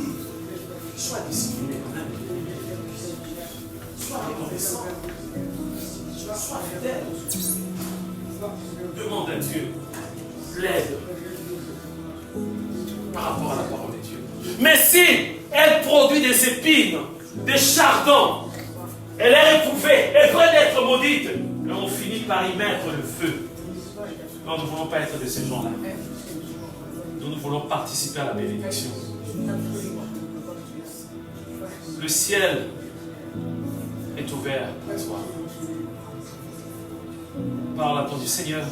Sois discipliné quand même, bien-aimé. Sois reconnaissant. Sois fidèle. Demande à Dieu l'aide par rapport à la parole de Dieu. Mais si elle produit des épines, des chardons, elle est réprouvée, elle est près d'être maudite, et on finit par y mettre le feu. Non, nous ne voulons pas être de ces gens-là. Nous voulons participer à la bénédiction. Le ciel est ouvert à toi. Parle à ton Dieu. Seigneur,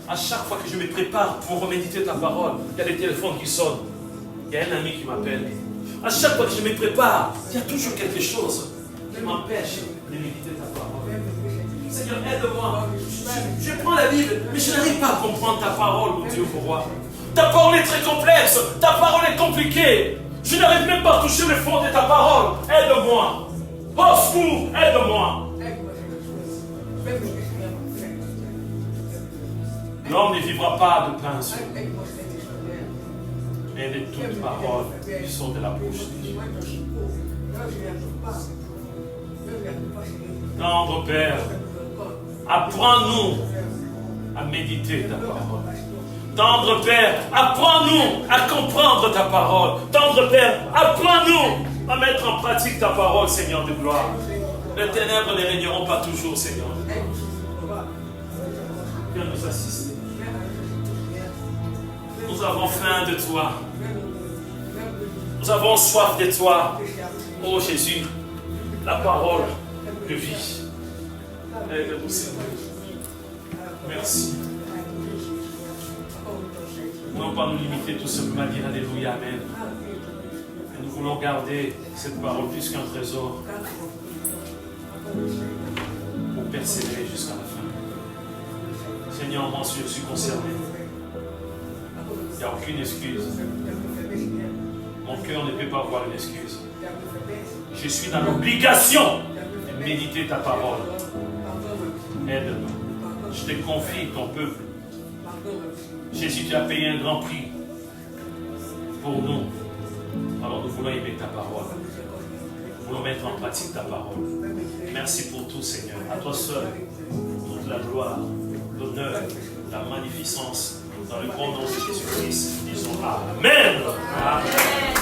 à chaque fois que je me prépare pour méditer ta parole, il y a des téléphones qui sonnent. Il y a un ami qui m'appelle. À chaque fois que je me prépare, il y a toujours quelque chose qui m'empêche de méditer ta parole. Seigneur, aide-moi. Je prends la Bible, mais je n'arrive pas à comprendre ta parole, mon Dieu, mon roi. Ta parole est très complexe. Ta parole est compliquée. Je n'arrive même pas à toucher le fond de ta parole. Aide-moi. Au secours, aide-moi. L'homme ne vivra pas de pain seul, mais de toutes paroles qui sont de la bouche de Dieu. Tendre Père, apprends-nous à méditer ta parole. Tendre Père, apprends-nous à comprendre ta parole. Tendre Père, apprends-nous à mettre en pratique ta parole, Seigneur de gloire. Les ténèbres ne régneront pas toujours, Seigneur. Viens nous assister. Nous avons faim de toi. Nous avons soif de toi. Oh Jésus, la parole de vie. Aide-nous, Seigneur. Merci. Non pas nous limiter tout simplement à dire Alléluia, Amen. Et nous voulons garder cette parole plus qu'un trésor pour persévérer jusqu'à la fin. Seigneur, moi je suis concerné. Il n'y a aucune excuse. Mon cœur ne peut pas avoir une excuse. Je suis dans l'obligation de méditer ta parole. Aide-moi. Je te confie ton peuple. Jésus, tu as payé un grand prix pour nous. Alors nous voulons aimer ta parole. Nous voulons mettre en pratique ta parole. Merci pour tout, Seigneur. À toi seul, toute la gloire, l'honneur, la magnificence. Dans le grand nom de Jésus-Christ, disons Amen. Amen.